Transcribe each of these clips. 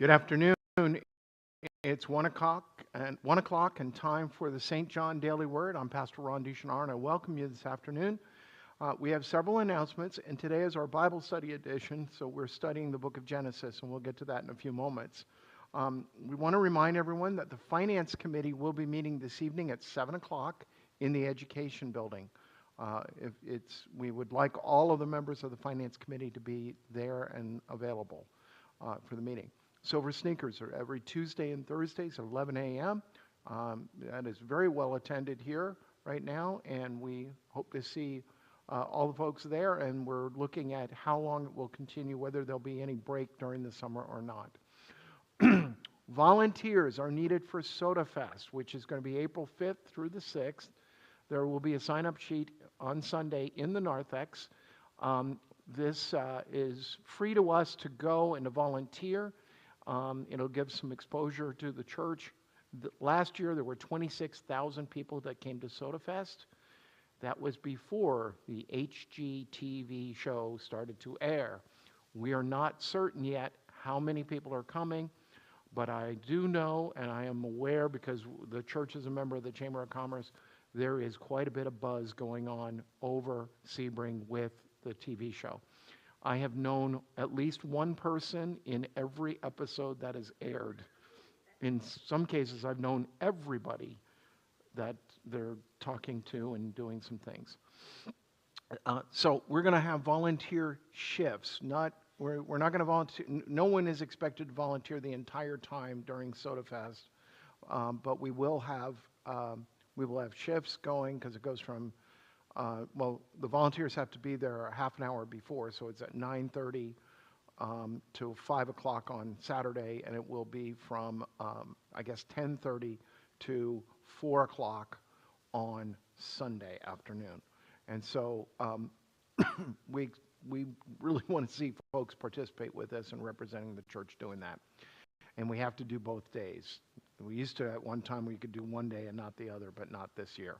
Good afternoon. It's 1 o'clock and time for the St. John Daily Word. I'm Pastor Ron Genaro, and I welcome you this afternoon. We have several announcements, and today is our Bible study edition, so we're studying the book of Genesis, and we'll get to that in a few moments. We want to remind everyone that the Finance Committee will be meeting this evening at 7 o'clock in the Education Building. We would like all of the members of the Finance Committee to be there and available for the meeting. Silver Sneakers are every Tuesday and Thursdays at 11 a.m. That is very well attended here right now, and we hope to see all the folks there, and we're looking at how long it will continue, whether there'll be any break during the summer or not. Volunteers are needed for Soda Fest, which is going to be April 5th through the 6th. There will be a sign-up sheet on Sunday in the narthex. This is free to us to go and to volunteer. It'll give some exposure to the church. Last year, there were 26,000 people that came to Soda Fest. That was before the HGTV show started to air. We are not certain yet how many people are coming, but I do know, and I am aware because the church is a member of the Chamber of Commerce, there is quite a bit of buzz going on over Sebring with the TV show. I have known at least one person in every episode that is aired. In some cases, I've known everybody that they're talking to and doing some things. So we're going to have volunteer shifts. We're not going to volunteer. No one is expected to volunteer the entire time during Soda Fest, but we will have shifts going because it goes from the volunteers have to be there a half an hour before, so it's at 9:30 to 5 o'clock on Saturday, and it will be from, 10:30 to 4 o'clock on Sunday afternoon. And so we really want to see folks participate with us and representing the church doing that. And we have to do both days. We used to, at one time, we could do one day and not the other, but not this year.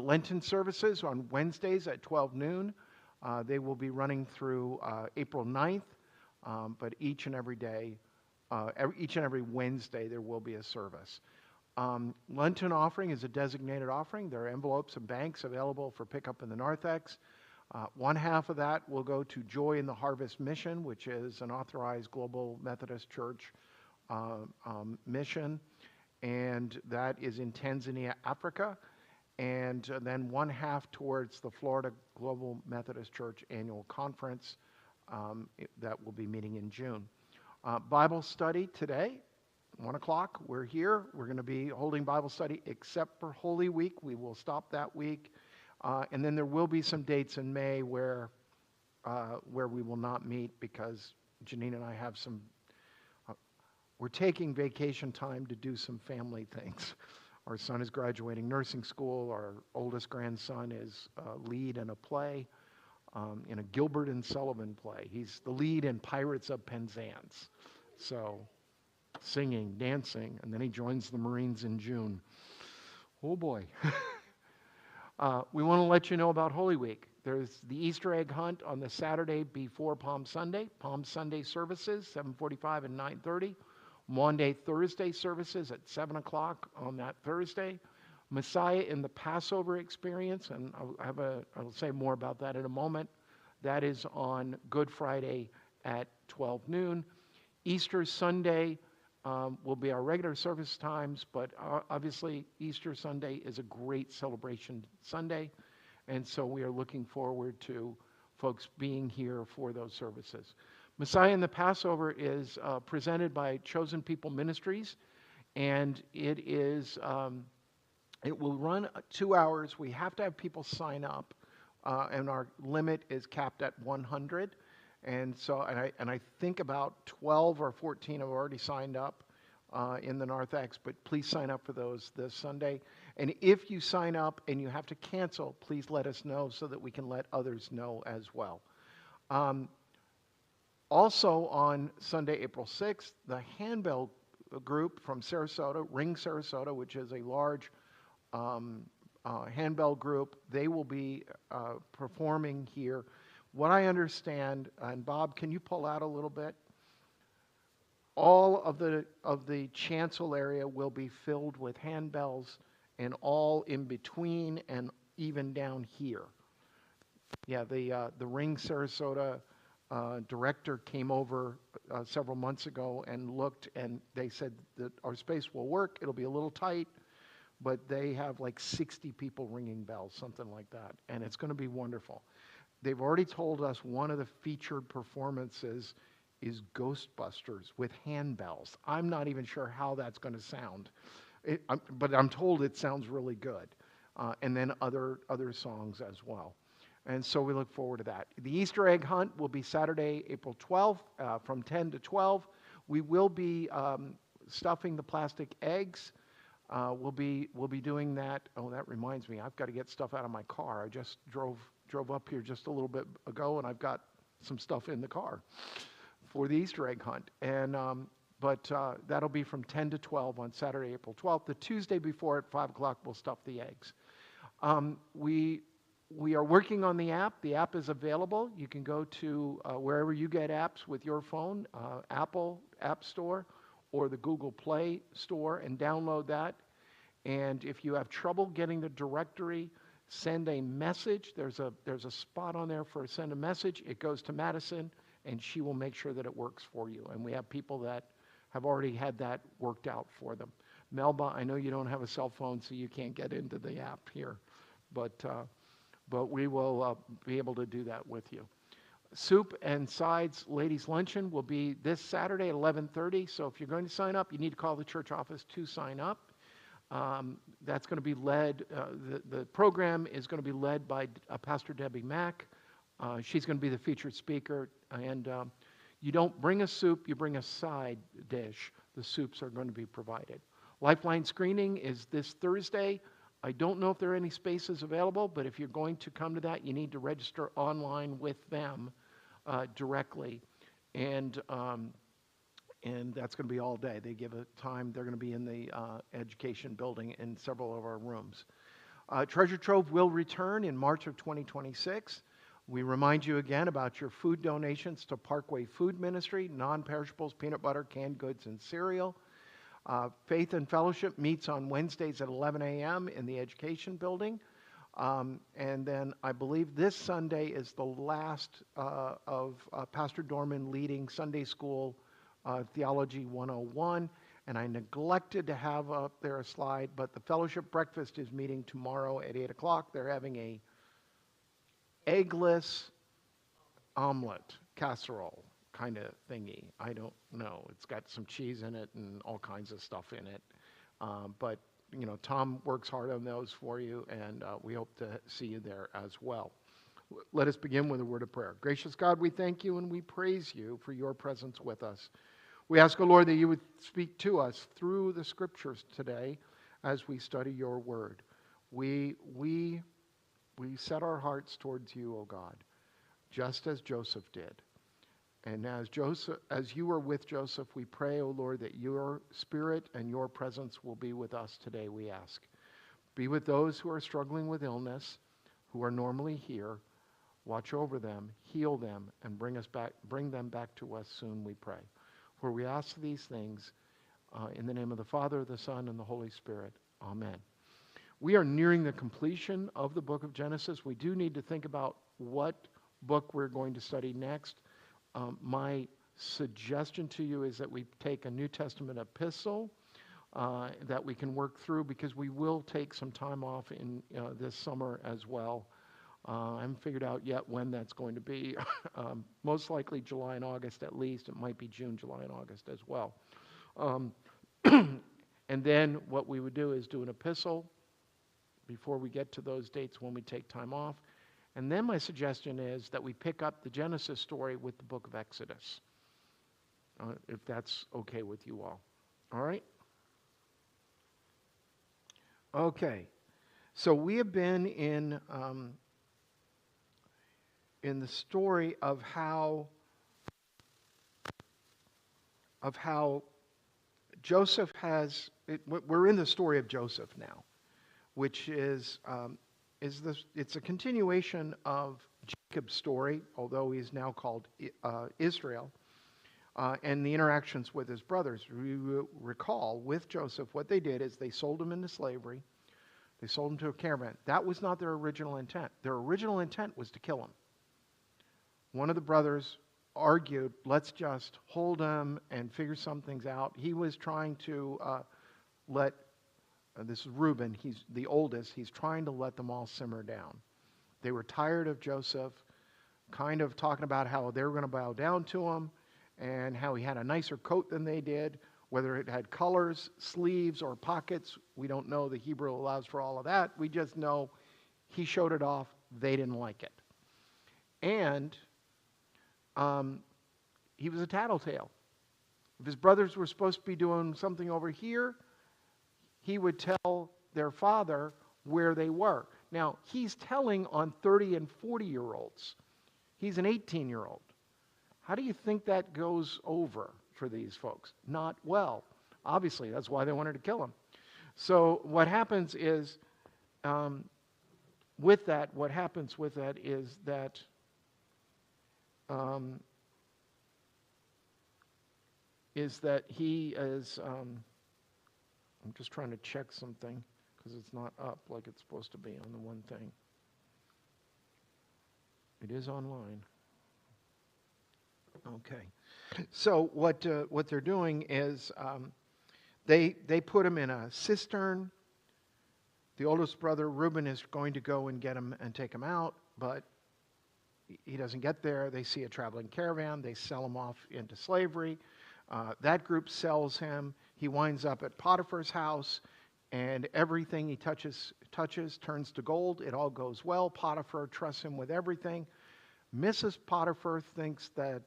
Lenten services on Wednesdays at 12 noon. They will be running through April 9th, but each and every Wednesday there will be a service. Lenten offering is a designated offering. There are envelopes and banks available for pickup in the narthex. One half of that will go to Joy in the Harvest Mission, which is an authorized global Methodist church mission, and that is in Tanzania, Africa. And then one half towards the Florida Global Methodist Church Annual Conference that will be meeting in June. Bible study today, 1 o'clock. We're here. We're going to be holding Bible study except for Holy Week. We will stop that week. And then there will be some dates in May where we will not meet because Janine and I have we're taking vacation time to do some family things. Our son is graduating nursing school. Our oldest grandson is lead in a play, in a Gilbert and Sullivan play. He's the lead in Pirates of Penzance. So singing, dancing, and then he joins the Marines in June. Oh boy. We want to let you know about Holy Week. There's the Easter egg hunt on the Saturday before Palm Sunday. Palm Sunday services, 7:45 and 9:30. Maundy Thursday services at 7 o'clock on that Thursday. Messiah in the Passover experience, and I'll say more about that in a moment. That is on Good Friday at 12 noon. Easter Sunday will be our regular service times, but obviously Easter Sunday is a great celebration Sunday, and so we are looking forward to folks being here for those services. Messiah in the Passover is presented by Chosen People Ministries, and it will run 2 hours. We have to have people sign up, and our limit is capped at 100. And so, I think about 12 or 14 have already signed up in the narthex, but please sign up for those this Sunday. And if you sign up and you have to cancel, please let us know so that we can let others know as well. Also on Sunday, April 6th, the Handbell group from Sarasota, Ring Sarasota, which is a large handbell group, they will be performing here. What I understand, and Bob, can you pull out a little bit? All of the chancel area will be filled with handbells, and all in between and even down here. Yeah, the Ring Sarasota director came over several months ago and looked, and they said that our space will work. It'll be a little tight, but they have like 60 people ringing bells, something like that, and it's going to be wonderful. They've already told us one of the featured performances is Ghostbusters with handbells. I'm not even sure how that's going to sound, but I'm told it sounds really good, and then other songs as well. And so we look forward to that. The Easter egg hunt will be Saturday, April 12th, from 10 to 12. We will be stuffing the plastic eggs. We'll be doing that. Oh, that reminds me, I've got to get stuff out of my car. I just drove up here just a little bit ago, and I've got some stuff in the car for the Easter egg hunt. And but that'll be from 10 to 12 on Saturday, April 12th. The Tuesday before at 5 o'clock, we'll stuff the eggs. We are working on the app. The app is available. You can go to wherever you get apps with your phone, Apple App Store or the Google Play Store, and download that. And if you have trouble getting the directory, send a message. There's a spot on there for send a message. It goes to Madison, and she will make sure that it works for you. And we have people that have already had that worked out for them. Melba, I know you don't have a cell phone, so you can't get into the app here, but we will be able to do that with you. Soup and Sides Ladies Luncheon will be this Saturday at 11:30. So if you're going to sign up, you need to call the church office to sign up. That's going to be led, the program is going to be led by Pastor Debbie Mack. She's going to be the featured speaker. And you don't bring a soup, you bring a side dish. The soups are going to be provided. Lifeline screening is this Thursday. I don't know if there are any spaces available, but if you're going to come to that, you need to register online with them directly. And that's going to be all day. They give a time. They're going to be in the education building in several of our rooms. Treasure Trove will return in March of 2026. We remind you again about your food donations to Parkway Food Ministry, non-perishables, peanut butter, canned goods, and cereal. Faith and Fellowship meets on Wednesdays at 11 a.m. in the education building. And then I believe this Sunday is the last of Pastor Dorman leading Sunday School Theology 101. And I neglected to have up there a slide, but the Fellowship Breakfast is meeting tomorrow at 8 o'clock. They're having a eggless omelet casserole kind of thingy. I don't know. It's got some cheese in it and all kinds of stuff in it. But, you know, Tom works hard on those for you, and we hope to see you there as well. Let us begin with a word of prayer. Gracious God, we thank you and we praise you for your presence with us. We ask, O Lord, that you would speak to us through the scriptures today as we study your word. We set our hearts towards you, O God, just as Joseph did. And as you were with Joseph, we pray, O Lord, that your spirit and your presence will be with us today, we ask. Be with those who are struggling with illness, who are normally here. Watch over them, heal them, and bring them back to us soon, we pray. For we ask these things in the name of the Father, the Son, and the Holy Spirit. Amen. We are nearing the completion of the book of Genesis. We do need to think about what book we're going to study next. My suggestion to you is that we take a New Testament epistle that we can work through, because we will take some time off in this summer as well. I haven't figured out yet when that's going to be. Most likely July and August at least. It might be June, July, and August as well. And then what we would do is do an epistle before we get to those dates when we take time off. And then my suggestion is that we pick up the Genesis story with the book of Exodus, if that's okay with you all. All right? Okay. So we have been in the story of how Joseph has. We're in the story of Joseph now, which is it's a continuation of Jacob's story, although he's now called Israel. and the interactions with his brothers. We recall with Joseph, what they did is they sold him into slavery. They sold him to a caravan. That was not their original intent. Their original intent was to kill him. One of the brothers argued, let's just hold him and figure some things out. He was trying to this is Reuben, he's the oldest, he's trying to let them all simmer down. They were tired of Joseph, kind of talking about how they were going to bow down to him, and how he had a nicer coat than they did, whether it had colors, sleeves, or pockets. We don't know. The Hebrew allows for all of that. We just know he showed it off. They didn't like it. And he was a tattletale. If his brothers were supposed to be doing something over here, he would tell their father where they were. Now, he's telling on 30 and 40-year-olds. He's an 18-year-old. How do you think that goes over for these folks? Not well. Obviously, that's why they wanted to kill him. So what happens is, with that is that he is, I'm just trying to check something because it's not up like it's supposed to be on the one thing. It is online. Okay. So what they're doing is they put him in a cistern. The oldest brother, Reuben, is going to go and get him and take him out, but he doesn't get there. They see a traveling caravan. They sell him off into slavery. That group sells him. He winds up at Potiphar's house, and everything he touches turns to gold. It all goes well. Potiphar trusts him with everything. Mrs. Potiphar thinks that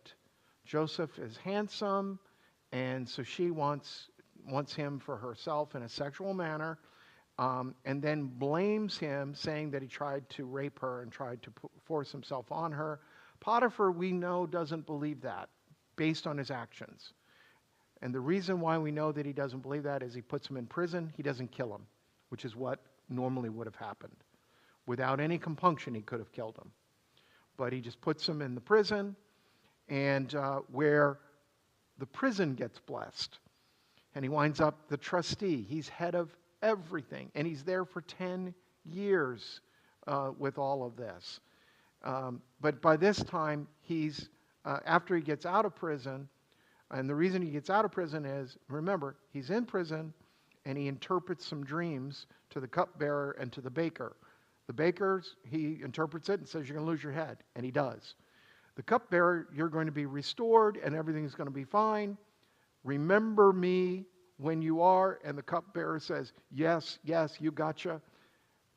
Joseph is handsome, and so she wants him for herself in a sexual manner, and then blames him, saying that he tried to rape her and tried to force himself on her. Potiphar, we know, doesn't believe that based on his actions. And the reason why we know that he doesn't believe that is he puts him in prison. He doesn't kill him, which is what normally would have happened. Without any compunction, he could have killed him. But he just puts him in the prison, and where the prison gets blessed. And he winds up the trustee. He's head of everything, and he's there for 10 years with all of this. But by this time, he's after he gets out of prison, and the reason he gets out of prison is, remember, he's in prison, and he interprets some dreams to the cupbearer and to the baker. The baker's, he interprets it and says, you're going to lose your head, and he does. The cupbearer, you're going to be restored, and everything's going to be fine. Remember me when you are, and the cupbearer says, yes, you gotcha,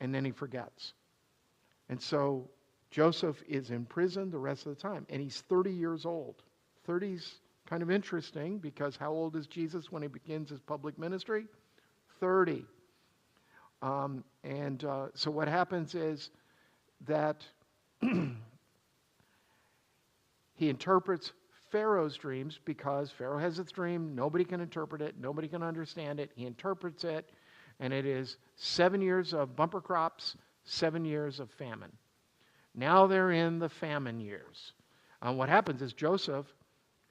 and then he forgets. And so Joseph is in prison the rest of the time, and he's 30 years old. 30's kind of interesting, because how old is Jesus when he begins his public ministry? 30. So what happens is that he interprets Pharaoh's dreams, because Pharaoh has its dream. Nobody can interpret it. Nobody can understand it. He interprets it, and it is 7 years of bumper crops, 7 years of famine. Now they're in the famine years. What happens is Joseph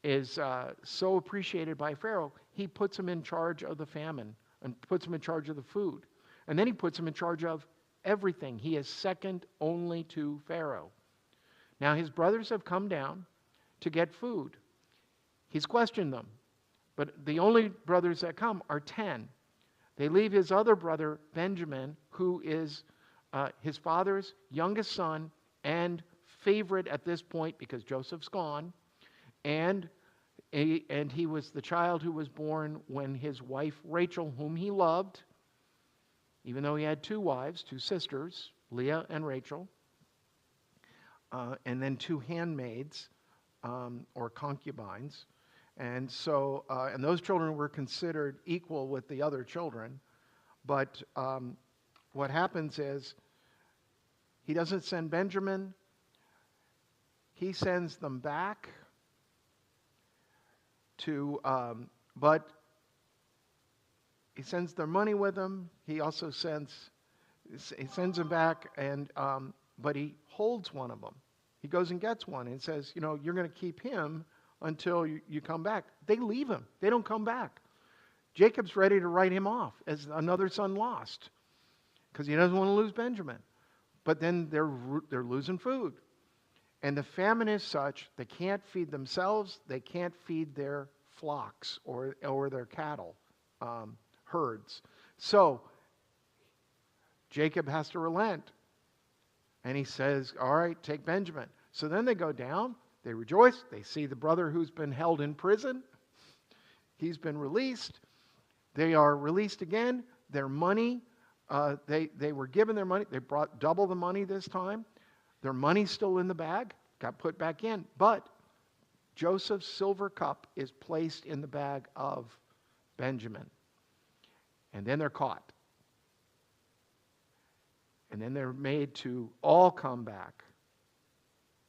is so appreciated by Pharaoh, he puts him in charge of the famine and puts him in charge of the food. And then he puts him in charge of everything. He is second only to Pharaoh. Now his brothers have come down to get food. He's questioned them. But the only brothers that come are 10. They leave his other brother, Benjamin, who is his father's youngest son and favorite at this point because Joseph's gone. And he was the child who was born when his wife Rachel, whom he loved, even though he had 2 wives, 2 sisters, Leah and Rachel, and then 2 handmaids or concubines. And so, and those children were considered equal with the other children. But what happens is he doesn't send Benjamin. He sends them back but he sends their money with him. He also sends them back, but he holds one of them. He goes and gets one and says, you're going to keep him until you come back. They leave him. They don't come back. Jacob's ready to write him off as another son lost because he doesn't want to lose Benjamin. But then they're losing food. And the famine is such, they can't feed themselves, they can't feed their flocks or their cattle, herds. So Jacob has to relent. And he says, all right, take Benjamin. So then they go down, they rejoice, they see the brother who's been held in prison. He's been released. They are released again. Their money, they were given their money. They brought double the money this time. Their money's still in the bag, got put back in. But Joseph's silver cup is placed in the bag of Benjamin. And then they're caught. And then they're made to all come back.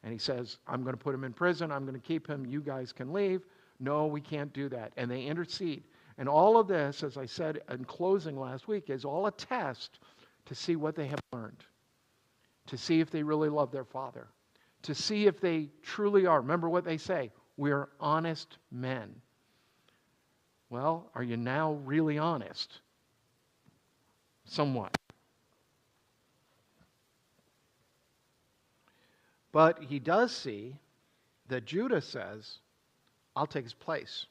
And he says, I'm going to put him in prison. I'm going to keep him. You guys can leave. No, we can't do that. And they intercede. And all of this, as I said in closing last week, is all a test to see what they have learned. To see if they really love their father. To see if they truly are. Remember what they say. We are honest men. Well, are you now really honest? Somewhat. But he does see that Judah says, I'll take his place.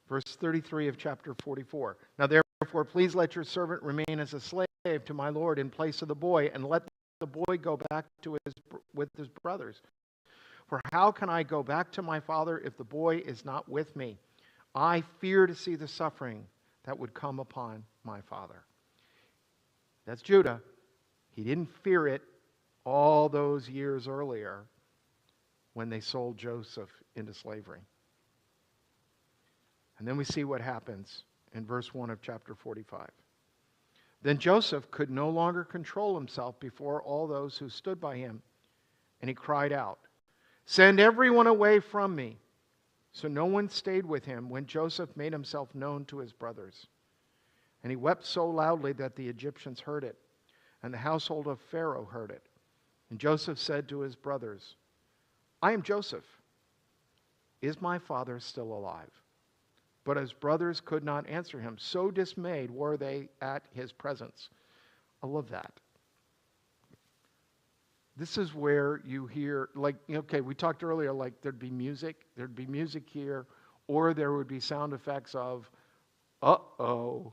Verse 33 of chapter 44. Now therefore, please let your servant remain as a slave to my Lord in place of the boy, and let the boy go back with his brothers. For how can I go back to my father if the boy is not with me? I fear to see the suffering that would come upon my father. That's Judah. He didn't fear it all those years earlier when they sold Joseph into slavery. And then we see what happens in verse 1 of chapter 45. Then Joseph could no longer control himself before all those who stood by him, and he cried out, "Send everyone away from me." So no one stayed with him when Joseph made himself known to his brothers. And he wept so loudly that the Egyptians heard it, and the household of Pharaoh heard it. And Joseph said to his brothers, I am Joseph. Is my father still alive? But his brothers could not answer him. So dismayed were they at his presence. I love that. This is where you hear, like, okay, we talked earlier, like there'd be music here, or there would be sound effects of, uh-oh.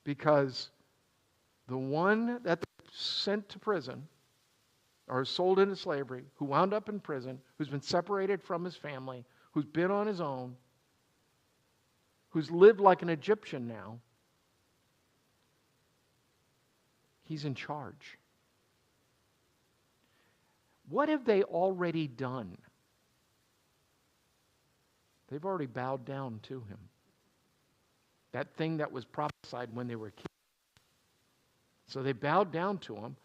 Because the one that they sent to prison, or sold into slavery, who wound up in prison, who's been separated from his family, who's been on his own, who's lived like an Egyptian now, he's in charge. What have they already done? They've already bowed down to him. That thing that was prophesied when they were kids. So they bowed down to him.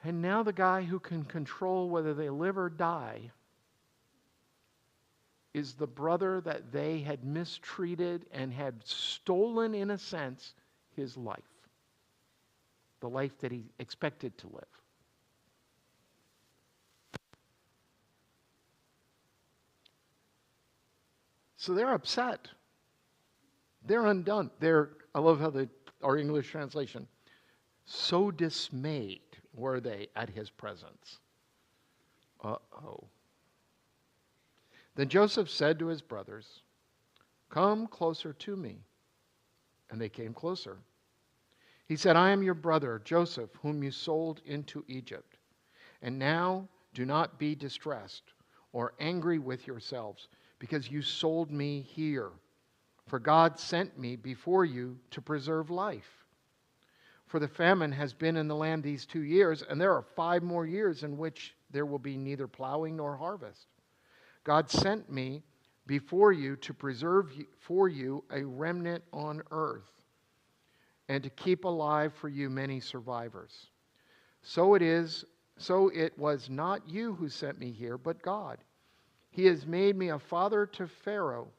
And now the guy who can control whether they live or die is the brother that they had mistreated and had stolen, in a sense, his life. The life that he expected to live. So they're upset. They're undone. I love how our English translation, so dismayed were they at his presence. Uh-oh. Then Joseph said to his brothers, come closer to me. And they came closer. He said, I am your brother, Joseph, whom you sold into Egypt. And now do not be distressed or angry with yourselves, because you sold me here. For God sent me before you to preserve life. For the famine has been in the land these 2 years, and there are 5 more years in which there will be neither plowing nor harvest. God sent me before you to preserve for you a remnant on earth, and to keep alive for you many survivors. So it was not you who sent me here, but God. He has made me a father to Pharaoh,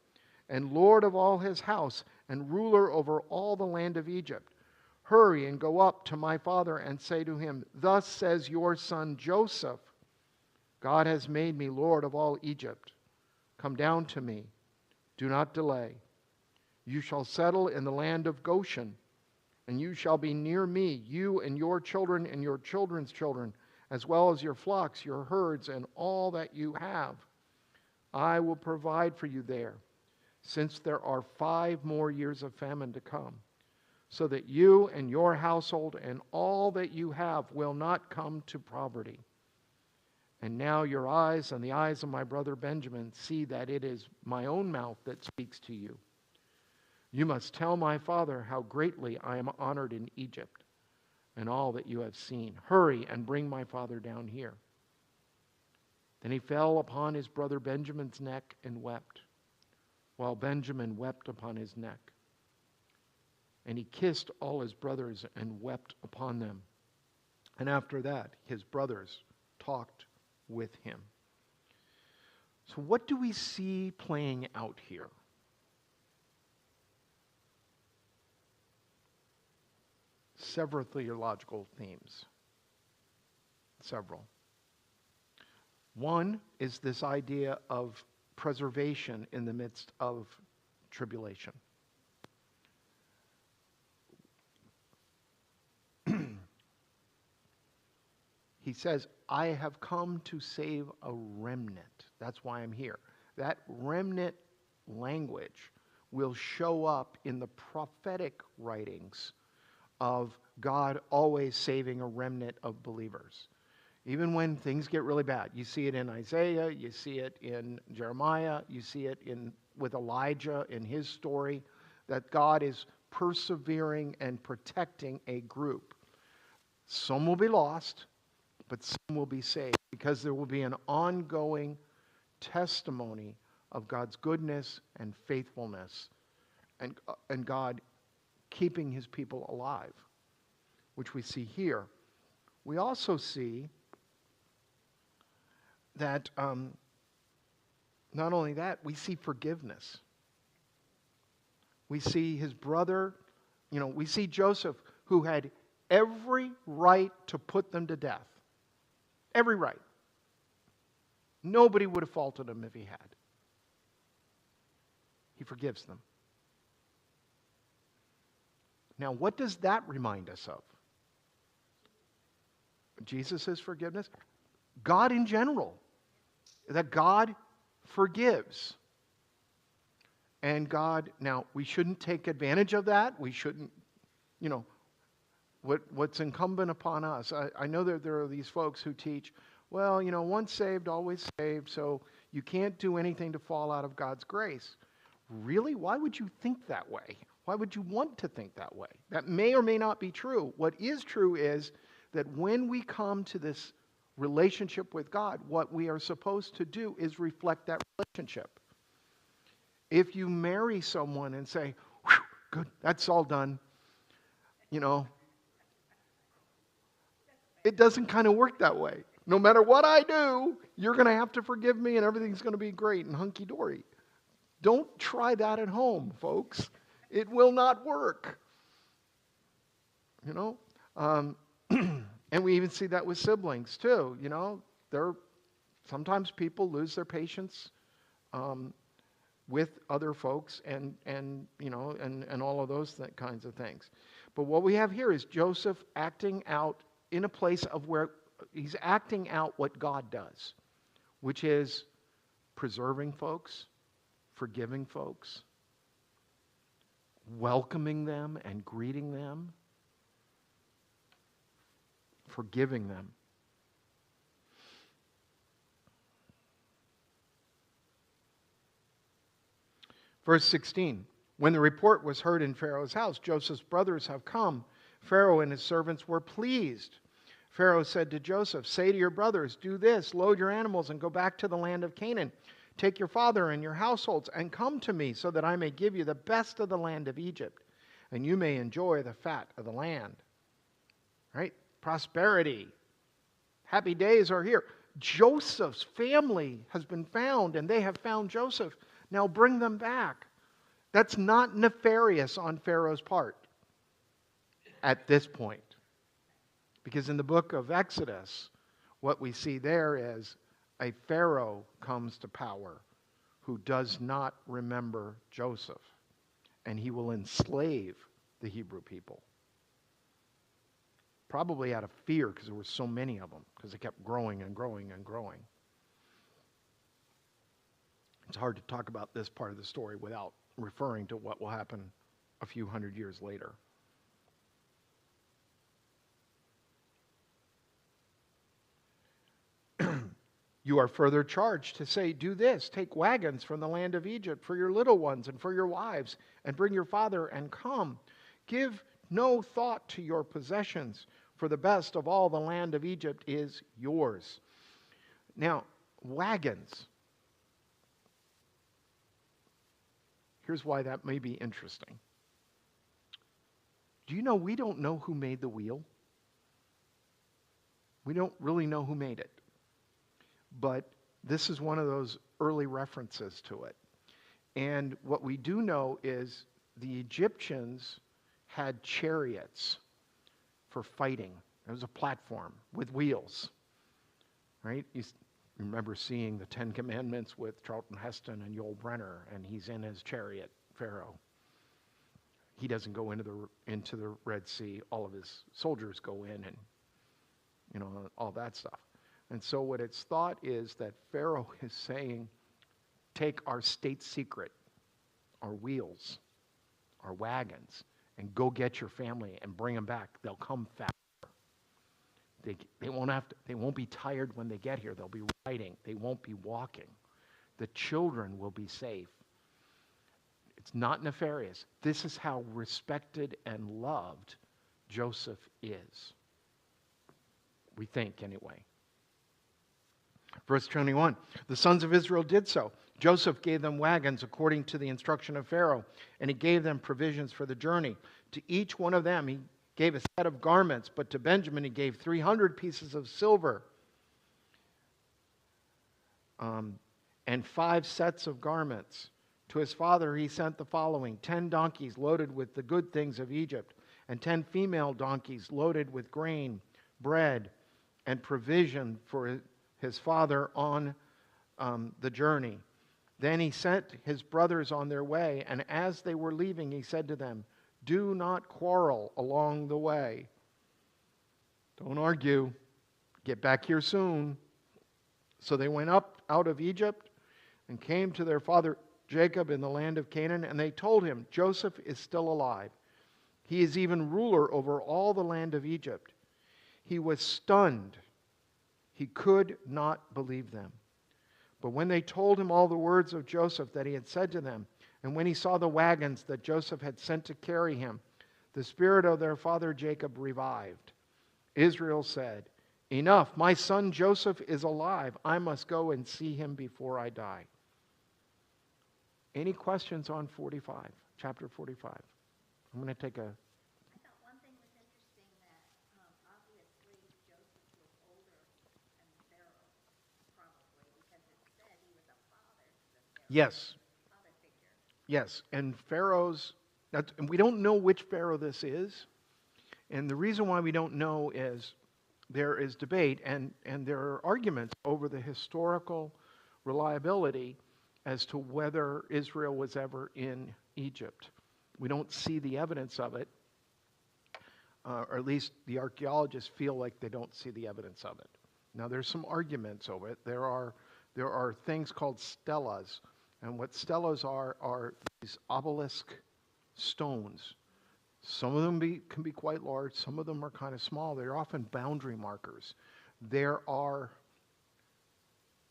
and lord of all his house, and ruler over all the land of Egypt. Hurry and go up to my father and say to him, thus says your son Joseph, God has made me Lord of all Egypt. Come down to me. Do not delay. You shall settle in the land of Goshen, and you shall be near me, you and your children and your children's children, as well as your flocks, your herds, and all that you have. I will provide for you there, since there are 5 more years of famine to come, so that you and your household and all that you have will not come to poverty. And now your eyes and the eyes of my brother Benjamin see that it is my own mouth that speaks to you. You must tell my father how greatly I am honored in Egypt and all that you have seen. Hurry and bring my father down here. Then he fell upon his brother Benjamin's neck and wept, while Benjamin wept upon his neck. And he kissed all his brothers and wept upon them. And after that, his brothers talked with him. So what do we see playing out here? Several theological themes. Several. One is this idea of preservation in the midst of tribulation. He says, I have come to save a remnant. That's why I'm here. That remnant language will show up in the prophetic writings of God always saving a remnant of believers. Even when things get really bad. You see it in Isaiah, you see it in Jeremiah, you see it with Elijah in his story, that God is persevering and protecting a group. Some will be lost, but some will be saved, because there will be an ongoing testimony of God's goodness and faithfulness and God keeping his people alive, which we see here. We also see that not only that, we see forgiveness. We see his brother, we see Joseph, who had every right to put them to death. Every right. Nobody would have faulted him if he had. He forgives them. Now, what does that remind us of? Jesus' forgiveness? God in general. That God forgives. And God, now, we shouldn't take advantage of that. We shouldn't, what's incumbent upon us. I know that there are these folks who teach, well, once saved, always saved, so you can't do anything to fall out of God's grace. Really? Why would you think that way? Why would you want to think that way? That may or may not be true. What is true is that when we come to this relationship with God, what we are supposed to do is reflect that relationship. If you marry someone and say, good, that's all done, it doesn't kind of work that way. No matter what I do, you're going to have to forgive me and everything's going to be great and hunky-dory. Don't try that at home, folks. It will not work. And we even see that with siblings too. Sometimes people lose their patience with other folks and all of those kinds of things. But what we have here is Joseph acting out in a place of where he's acting out what God does, which is preserving folks, forgiving folks, welcoming them and greeting them, forgiving them. Verse 16, when the report was heard in Pharaoh's house, Joseph's brothers have come. Pharaoh and his servants were pleased. Pharaoh said to Joseph, say to your brothers, do this, load your animals and go back to the land of Canaan. Take your father and your households and come to me so that I may give you the best of the land of Egypt and you may enjoy the fat of the land. Right? Prosperity. Happy days are here. Joseph's family has been found and they have found Joseph. Now bring them back. That's not nefarious on Pharaoh's part at this point. Because in the book of Exodus, what we see there is a Pharaoh comes to power who does not remember Joseph, and he will enslave the Hebrew people. Probably out of fear, because there were so many of them, because they kept growing and growing and growing. It's hard to talk about this part of the story without referring to what will happen a few hundred years later. You are further charged to say, do this, take wagons from the land of Egypt for your little ones and for your wives, and bring your father and come. Give no thought to your possessions, for the best of all the land of Egypt is yours. Now, wagons. Here's why that may be interesting. Do you know we don't know who made the wheel? We don't really know who made it. But this is one of those early references to it. And what we do know is the Egyptians had chariots for fighting. It was a platform with wheels, right? You remember seeing the Ten Commandments with Charlton Heston and Yul Brynner, and he's in his chariot, Pharaoh. He doesn't go into the Red Sea. All of his soldiers go in, and all that stuff. And so what it's thought is that Pharaoh is saying, take our state secret, our wheels, our wagons, and go get your family and bring them back. They'll come faster. They won't be tired when they get here. They'll be riding. They won't be walking. The children will be safe. It's not nefarious. This is how respected and loved Joseph is. We think, anyway. Verse 21, the sons of Israel did so. Joseph gave them wagons according to the instruction of Pharaoh, and he gave them provisions for the journey. To each one of them he gave a set of garments, but to Benjamin he gave 300 pieces of silver and 5 sets of garments. To his father he sent the following: 10 donkeys loaded with the good things of Egypt, and 10 female donkeys loaded with grain, bread, and provision for his father on the journey. Then he sent his brothers on their way, and as they were leaving, he said to them, do not quarrel along the way. Don't argue. Get back here soon. So they went up out of Egypt and came to their father Jacob in the land of Canaan, and they told him, Joseph is still alive. He is even ruler over all the land of Egypt. He was stunned. He could not believe them. But when they told him all the words of Joseph that he had said to them, and when he saw the wagons that Joseph had sent to carry him, the spirit of their father Jacob revived. Israel said, enough, my son Joseph is alive. I must go and see him before I die. Any questions on 45, chapter 45? I'm going to take a... Yes. Yes, and Pharaoh's, and we don't know which Pharaoh this is, and the reason why we don't know is there is debate and there are arguments over the historical reliability as to whether Israel was ever in Egypt. We don't see the evidence of it, or at least the archaeologists feel like they don't see the evidence of it. Now there's some arguments over it. There are things called stelas. And what stelas are these obelisk stones. Some of them can be quite large. Some of them are kind of small. They're often boundary markers. There are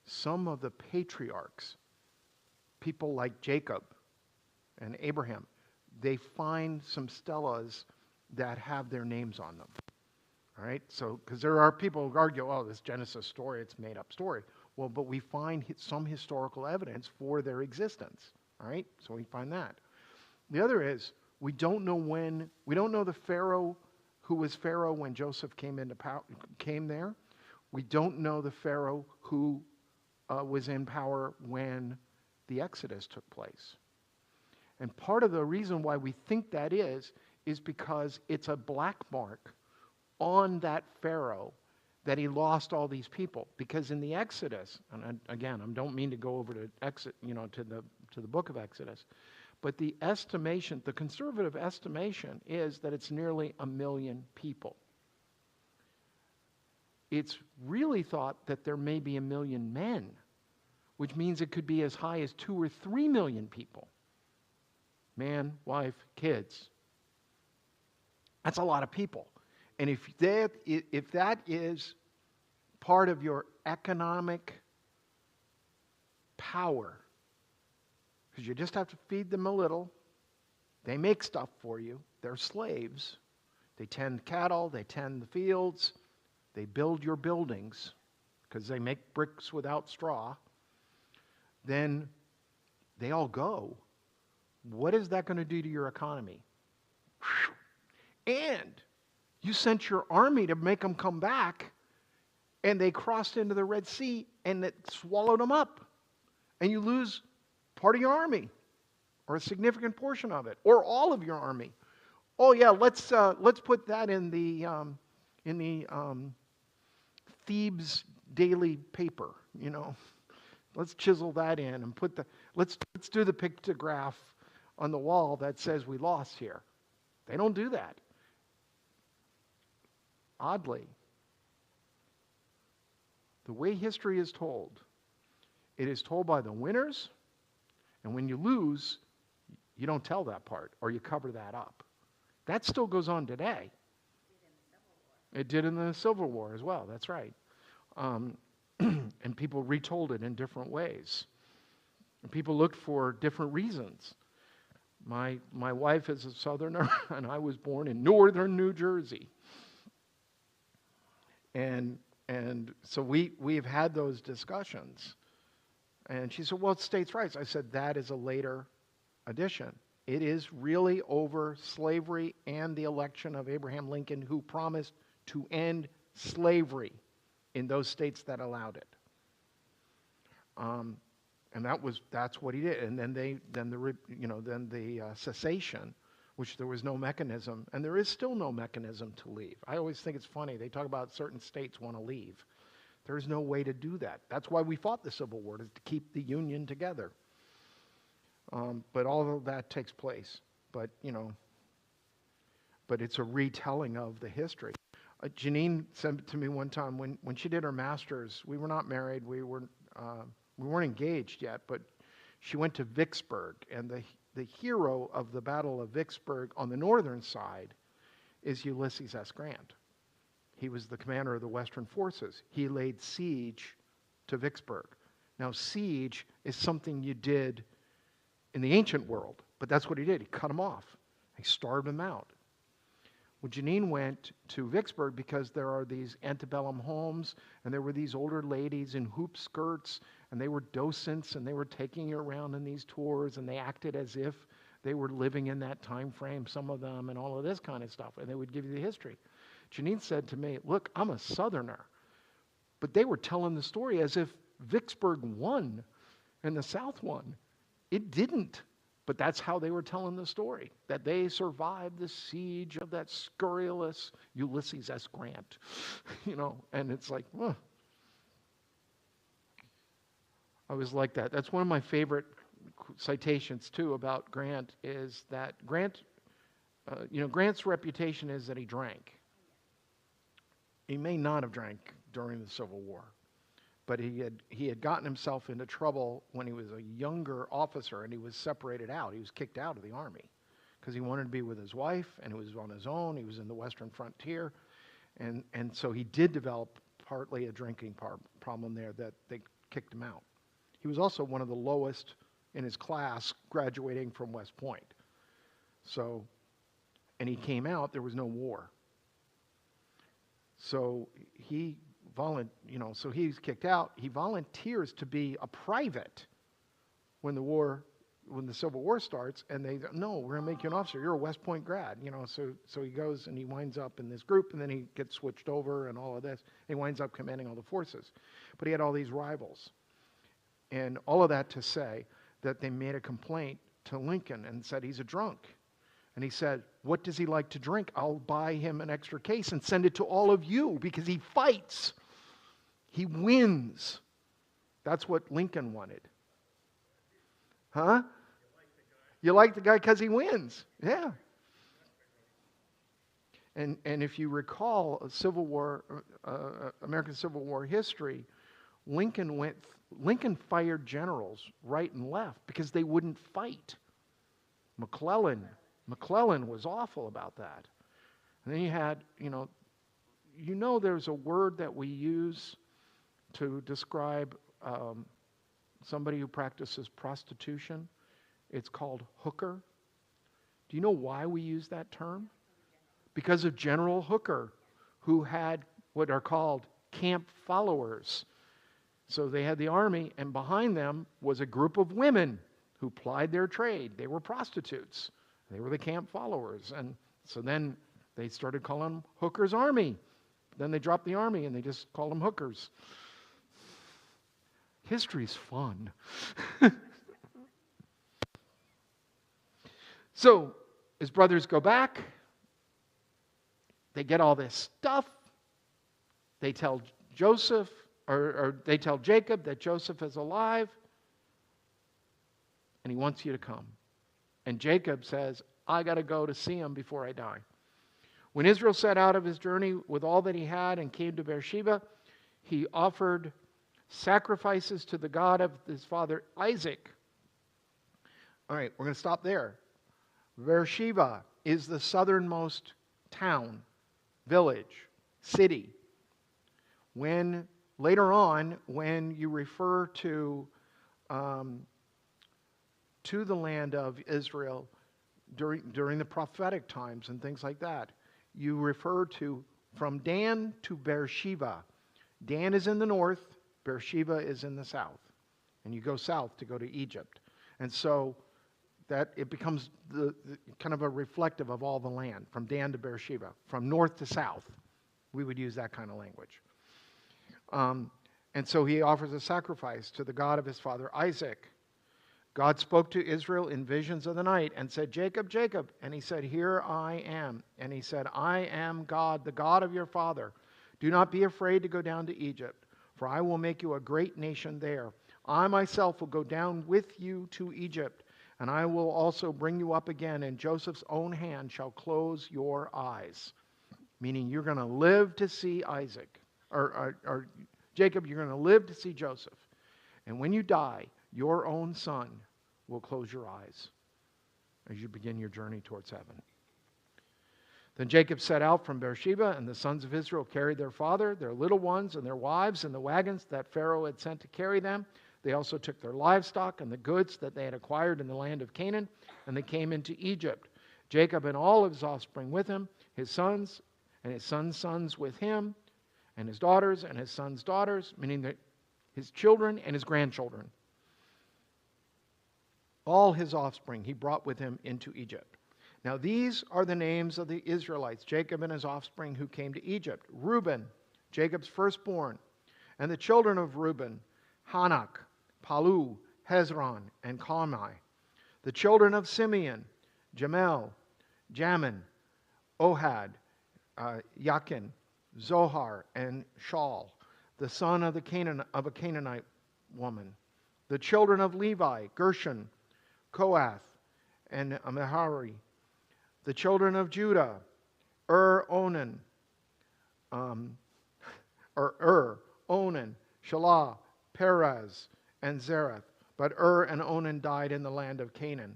some of the patriarchs, people like Jacob and Abraham. They find some stelas that have their names on them. All right? So, because there are people who argue, oh, this Genesis story, it's a made-up story. Well, but we find some historical evidence for their existence, all right? So we find that. The other is, we don't know the Pharaoh who was Pharaoh when Joseph came there. We don't know the Pharaoh who was in power when the Exodus took place. And part of the reason why we think that is because it's a black mark on that Pharaoh that he lost all these people. Because in the Exodus, and again, I don't mean to go over to to the book of Exodus, but the estimation, the conservative estimation is that it's nearly 1 million people. It's really thought that there may be 1 million men, which means it could be as high as 2 or 3 million people. Man, wife, kids. That's a lot of people. And if that is part of your economic power, because you just have to feed them a little, they make stuff for you, they're slaves, they tend cattle, they tend the fields, they build your buildings, because they make bricks without straw, then they all go. What is that going to do to your economy? And you sent your army to make them come back, and they crossed into the Red Sea, and it swallowed them up. And you lose part of your army, or a significant portion of it, or all of your army. Oh yeah, let's put that in the Thebes daily paper. Let's chisel that in and let's do the pictograph on the wall that says we lost here. They don't do that. Oddly, the way history is told, it is told by the winners, and when you lose, you don't tell that part, or you cover that up. That still goes on today. It did in the Civil War as well, that's right. And people retold it in different ways. And people looked for different reasons. My wife is a Southerner, and I was born in northern New Jersey. And so we've had those discussions. And she said, well, it's states' rights. I said, that is a later addition. It is really over slavery and the election of Abraham Lincoln, who promised to end slavery in those states that allowed it. And that's what he did. And then the cessation, which there was no mechanism, and there is still no mechanism to leave. I always think it's funny. They talk about certain states want to leave. There's no way to do that. That's why we fought the Civil War, to keep the Union together. But all of that takes place. But it's a retelling of the history. Janine said to me one time when she did her master's, we were not married, we weren't engaged yet, but she went to Vicksburg, and the hero of the Battle of Vicksburg on the northern side is Ulysses S. Grant. He was the commander of the Western forces. He laid siege to Vicksburg. Now, siege is something you did in the ancient world, but that's what he did. He cut them off. He starved them out. Well, Janine went to Vicksburg because there are these antebellum homes, and there were these older ladies in hoop skirts, and they were docents, and they were taking you around in these tours, and they acted as if they were living in that time frame, some of them, and all of this kind of stuff, and they would give you the history. Janine said to me, look, I'm a Southerner, but they were telling the story as if Vicksburg won and the South won. It didn't. But that's how they were telling the story, that they survived the siege of that scurrilous Ulysses S. Grant, and it's like, I was like that. That's one of my favorite citations, too, about Grant, is that Grant's reputation is that he drank. He may not have drank during the Civil War, but he had gotten himself into trouble when he was a younger officer, and he was separated out. He was kicked out of the Army because he wanted to be with his wife, and he was on his own. He was in the Western frontier, and so he did develop partly a drinking problem there that they kicked him out. He was also one of the lowest in his class graduating from West Point. So, and he came out, there was no war. So so he's kicked out. He volunteers to be a private when the Civil War starts, and they go, no, we're going to make you an officer. You're a West Point grad, So he goes and he winds up in this group, and then he gets switched over and all of this. He winds up commanding all the forces. But he had all these rivals. And all of that to say that they made a complaint to Lincoln and said he's a drunk. And he said, what does he like to drink? I'll buy him an extra case and send it to all of you because he fights. He wins. That's what Lincoln wanted. Huh? You like the guy because he wins. Yeah. And if you recall Civil War, American Civil War history, Lincoln fired generals right and left because they wouldn't fight. McClellan was awful about that. And then you had, there's a word that we use to describe somebody who practices prostitution. It's called hooker. Do you know why we use that term? Because of General Hooker, who had what are called camp followers. So they had the army, and behind them was a group of women who plied their trade. They were prostitutes. They were the camp followers. And so then they started calling them Hooker's Army. Then they dropped the army and they just called them hookers. History's fun. So his brothers go back. They get all this stuff. They tell Joseph, or they tell Jacob that Joseph is alive, and he wants you to come. And Jacob says, I got to go to see him before I die. When Israel set out of his journey with all that he had and came to Beersheba, he offered sacrifices to the God of his father Isaac. All right, we're going to stop there. Beersheba is the southernmost town, village, city. When later on, when you refer to the land of Israel during the prophetic times and things like that, you refer to from Dan to Beersheba. Dan is in the north, Beersheba is in the south. And you go south to go to Egypt. And so that it becomes the kind of a reflective of all the land, from Dan to Beersheba, from north to south. We would use that kind of language. And so he offers a sacrifice to the God of his father Isaac. God spoke to Israel in visions of the night and said, Jacob, Jacob. And he said, here I am. And he said, I am God, the God of your father. Do not be afraid to go down to Egypt, for I will make you a great nation there. I myself will go down with you to Egypt, and I will also bring you up again, and Joseph's own hand shall close your eyes. Meaning you're going to live to see Isaac, or Jacob, you're going to live to see Joseph. And when you die, your own son will close your eyes as you begin your journey towards heaven. Then Jacob set out from Beersheba, and the sons of Israel carried their father, their little ones, and their wives in the wagons that Pharaoh had sent to carry them. They also took their livestock and the goods that they had acquired in the land of Canaan, and they came into Egypt. Jacob and all of his offspring with him, his sons and his sons' sons with him, and his daughters and his sons' daughters, meaning that his children and his grandchildren. All his offspring he brought with him into Egypt. Now these are the names of the Israelites, Jacob and his offspring who came to Egypt. Reuben, Jacob's firstborn, and the children of Reuben, Hanak, Palu, Hezron, and Carmi. The children of Simeon, Jamel, Jamin, Ohad, Yakin, Zohar, and Shaul, the son of a Canaanite woman. The children of Levi, Gershon, Kohath, and Merari. The children of Judah, Onan, Onan, Shelah, Perez, and Zereth. But and Onan died in the land of Canaan.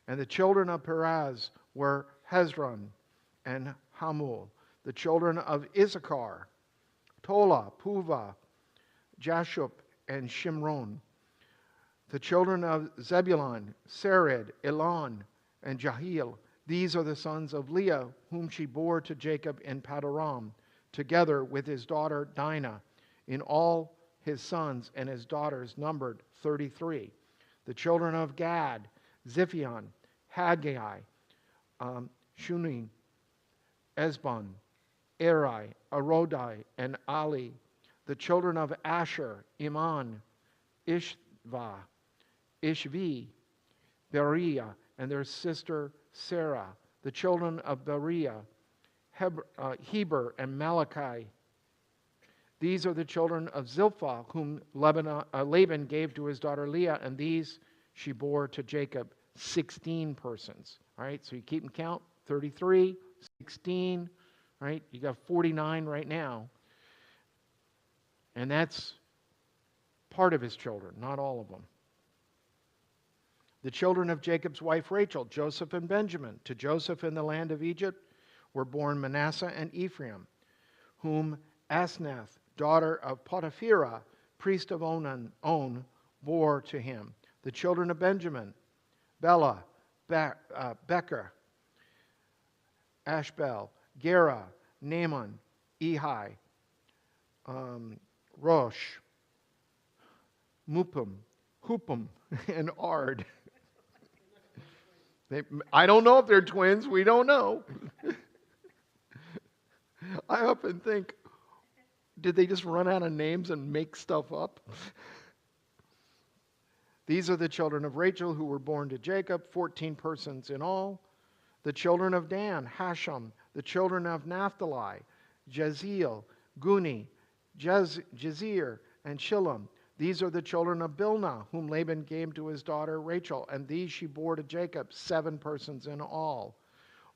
And the children of Perez were Hezron and Hamul. The children of Issachar, Tola, Puva, Jashub, and Shimron. The children of Zebulun, Sered, Elon, and Jahil. These are the sons of Leah, whom she bore to Jacob in Padoram, together with his daughter Dinah. In all his sons and his daughters numbered 33. The children of Gad, Ziphion, Haggai, Shunim, Esbon, Eri, Arodai, and Ali. The children of Asher, Iman, Ishva, Ishvi, Beriah, and their sister Sarah. The children of Beriah, Heber and Malachi. These are the children of Zilpah, whom Laban gave to his daughter Leah, and these she bore to Jacob, 16 persons. All right, so you keep them count, 33, 16, right? You got 49 right now. And that's part of his children, not all of them. The children of Jacob's wife Rachel, Joseph and Benjamin. To Joseph in the land of Egypt were born Manasseh and Ephraim, whom Asnath, daughter of Potipherah, priest of On, bore to him. The children of Benjamin, Bela, Becher, Ashbel, Gera, Naaman, Ehi, Rosh, Mupim, Hupim, and Ard. I don't know if they're twins. We don't know. I often think, did they just run out of names and make stuff up? These are the children of Rachel who were born to Jacob, 14 persons in all. The children of Dan, Hashem. The children of Naphtali, Jeziel, Guni, Jezir, and Shillem. These are the children of Bilnah, whom Laban gave to his daughter Rachel, and these she bore to Jacob, 7 persons in all.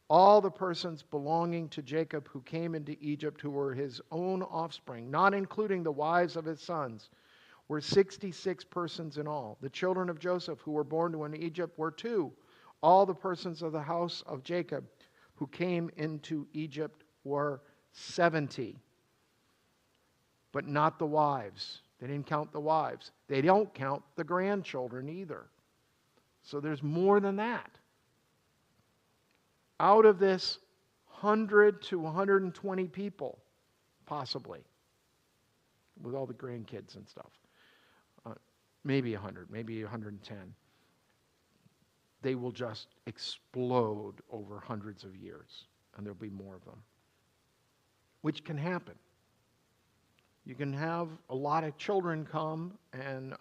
All the persons belonging to Jacob who came into Egypt, who were his own offspring, not including the wives of his sons, were 66 persons in all. The children of Joseph who were born to him in Egypt were 2. All the persons of the house of Jacob who came into Egypt were 70. But not the wives. They didn't count the wives. They don't count the grandchildren either. So there's more than that. Out of this 100 to 120 people, possibly, with all the grandkids and stuff, maybe 100, maybe 110, they will just explode over hundreds of years, and there'll be more of them, which can happen. You can have a lot of children come and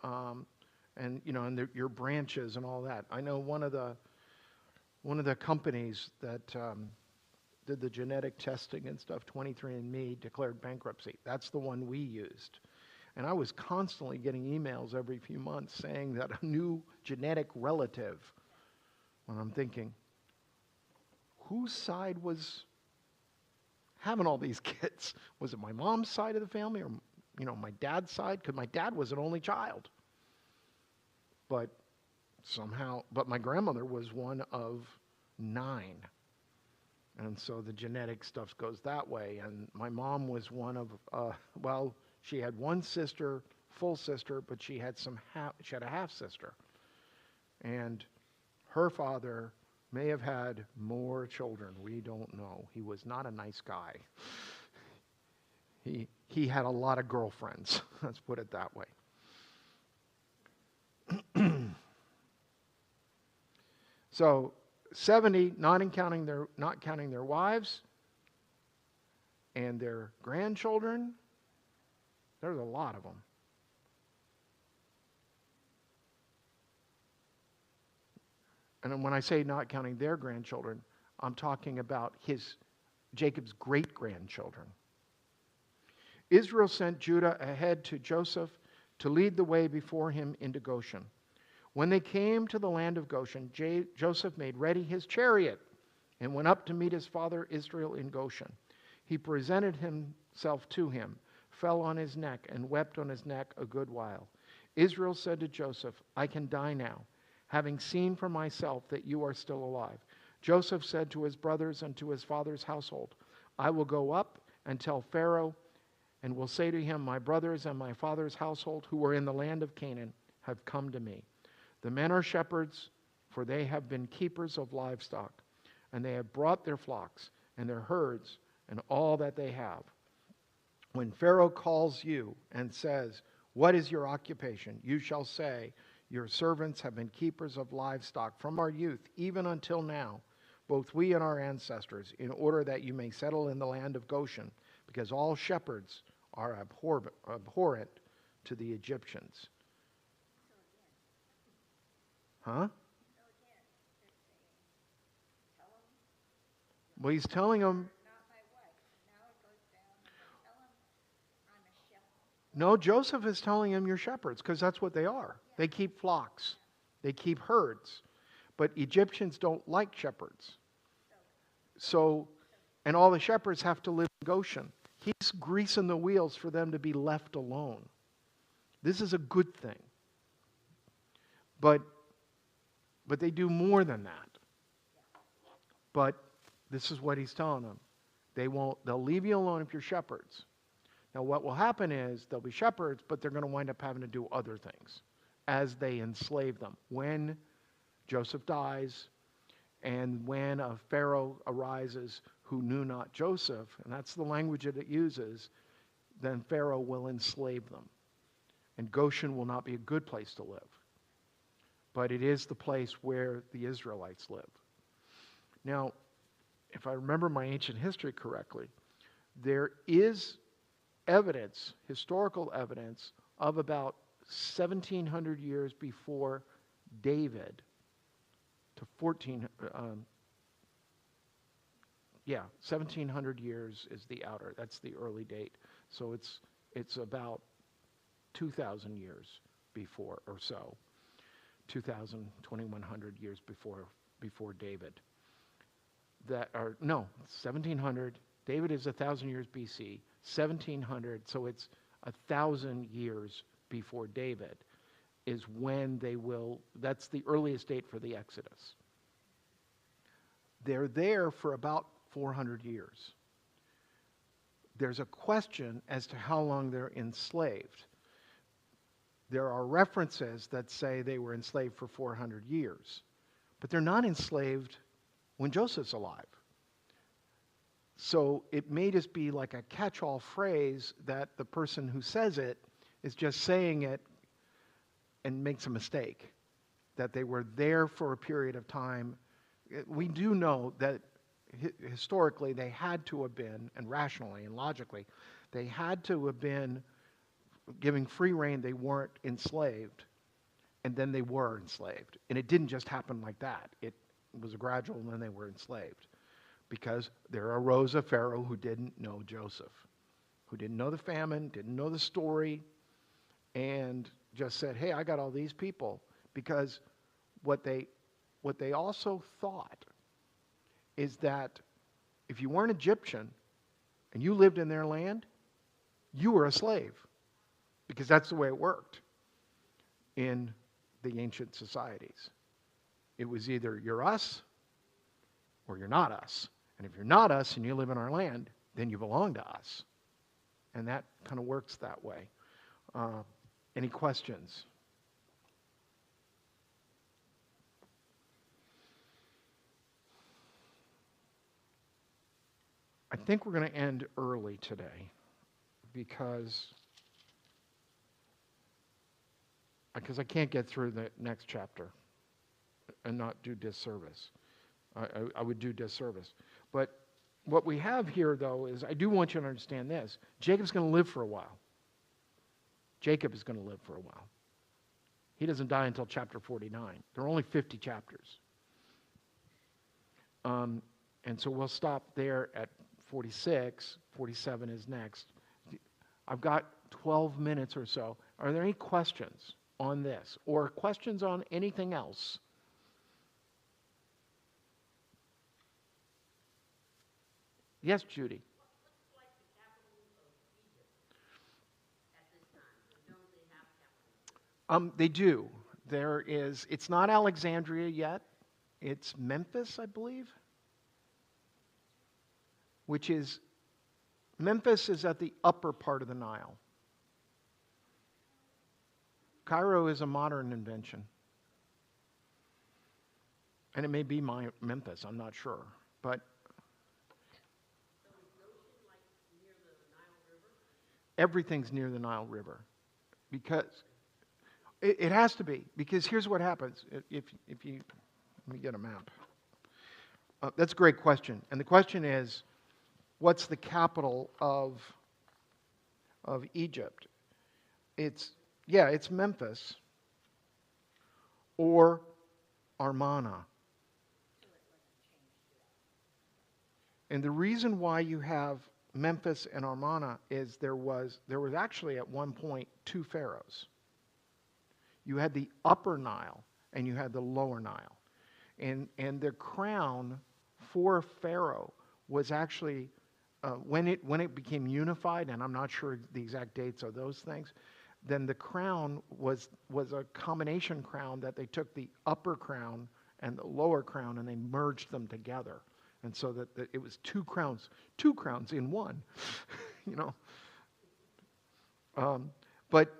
your branches and all that. I know one of the companies that did the genetic testing and stuff, 23andMe, declared bankruptcy. That's the one we used. And I was constantly getting emails every few months saying that a new genetic relative, when I'm thinking, whose side was having all these kids? Was it my mom's side of the family or, my dad's side? Because my dad was an only child. But my grandmother was one of 9. And so the genetic stuff goes that way. And my mom was one of, she had one sister, full sister, but she had a half sister. And her father may have had more children. We don't know. He was not a nice guy. He had a lot of girlfriends. Let's put it that way. So 70, not counting their wives and their grandchildren. There's a lot of them. And when I say not counting their grandchildren, I'm talking about Jacob's great-grandchildren. Israel sent Judah ahead to Joseph to lead the way before him into Goshen. When they came to the land of Goshen, Joseph made ready his chariot and went up to meet his father Israel in Goshen. He presented himself to him, fell on his neck, and wept on his neck a good while. Israel said to Joseph, I can die now, having seen for myself that you are still alive. Joseph said to his brothers and to his father's household, I will go up and tell Pharaoh, and will say to him, my brothers and my father's household who are in the land of Canaan have come to me. The men are shepherds, for they have been keepers of livestock, and they have brought their flocks and their herds and all that they have. When Pharaoh calls you and says, what is your occupation? You shall say, your servants have been keepers of livestock from our youth, even until now, both we and our ancestors, in order that you may settle in the land of Goshen, because all shepherds are abhorrent to the Egyptians. Huh? Well, he's telling them. No, Joseph is telling them you're shepherds because that's what they are. They keep flocks. They keep herds. But Egyptians don't like shepherds. So, and all the shepherds have to live in Goshen. He's greasing the wheels for them to be left alone. This is a good thing. But they do more than that. But this is what he's telling them. They'll leave you alone if you're shepherds. Now what will happen is they'll be shepherds, but they're going to wind up having to do other things as they enslave them. When Joseph dies and when a Pharaoh arises who knew not Joseph, and that's the language that it uses, then Pharaoh will enslave them. And Goshen will not be a good place to live. But it is the place where the Israelites live. Now, if I remember my ancient history correctly, there is evidence, historical evidence, of about 1,700 years before David to 1,700 years is the outer. That's the early date. So it's about 2,000 years before or so. 2,000, 2,100 years before David. 1,700. David is 1,000 years BC. 1,700, so it's 1,000 years before David is when they will, that's the earliest date for the Exodus. They're there for about 400 years. There's a question as to how long they're enslaved. There are references that say they were enslaved for 400 years, but they're not enslaved when Joseph's alive. So it may just be like a catch-all phrase that the person who says it is just saying it and makes a mistake, that they were there for a period of time. We do know that historically they had to have been, and rationally and logically, they had to have been giving free rein. They weren't enslaved, and then they were enslaved. And it didn't just happen like that. It was a gradual, and then they were enslaved. Because there arose a Pharaoh who didn't know Joseph, who didn't know the famine, didn't know the story, and just said, hey, I got all these people. Because what they also thought is that if you weren't Egyptian and you lived in their land, you were a slave. Because that's the way it worked in the ancient societies. It was either you're us or you're not us. And if you're not us and you live in our land, then you belong to us. And that kind of works that way. Any questions? I think we're going to end early today because I can't get through the next chapter and not do disservice. I would do disservice. But what we have here, though, is I do want you to understand this. Jacob's going to live for a while. Jacob is going to live for a while. He doesn't die until chapter 49. There are only 50 chapters. And so we'll stop there at 46. 47 is next. I've got 12 minutes or so. Are there any questions on this or questions on anything else? Yes, Judy. What's like the capital of Egypt at this time? Don't they have capital? They do. It's not Alexandria yet. It's Memphis, I believe. Memphis is at the upper part of the Nile. Cairo is a modern invention. And it may be Memphis, I'm not sure. But So is Goshen like near the Nile River? everything's near the Nile River. Because it has to be. Because here's what happens. If you let me get a map. That's a great question. And the question is, what's the capital of Egypt? It's Memphis or Amarna. And the reason why you have Memphis and Amarna is there was actually at one point two pharaohs. You had the upper Nile and you had the lower Nile. And the crown for Pharaoh was actually, when it became unified, and I'm not sure the exact dates of those things, then the crown was a combination crown that they took the upper crown and the lower crown and they merged them together. And so that it was two crowns in one, you know. But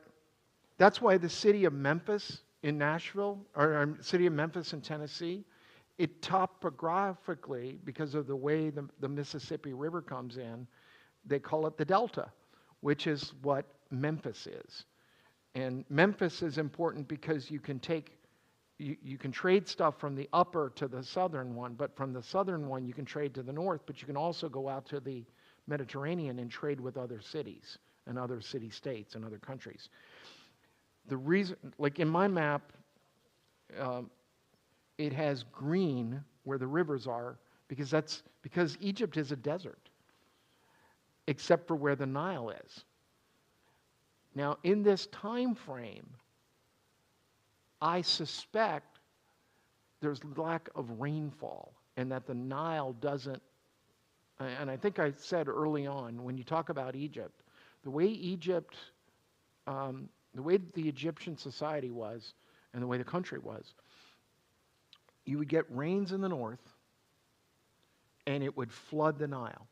that's why the city of Memphis in Nashville, or city of Memphis in Tennessee, it topographically, because of the way the Mississippi River comes in, they call it the Delta, which is what Memphis is. And Memphis is important because you can trade stuff from the upper to the southern one, but from the southern one you can trade to the north, but you can also go out to the Mediterranean and trade with other cities and other city-states and other countries. The reason, like in my map, it has green where the rivers are because Egypt is a desert, except for where the Nile is. Now, in this time frame, I suspect there's lack of rainfall and that the Nile doesn't, and I think I said early on, when you talk about Egypt, the way the Egyptian society was and the way the country was, you would get rains in the north and it would flood the Nile.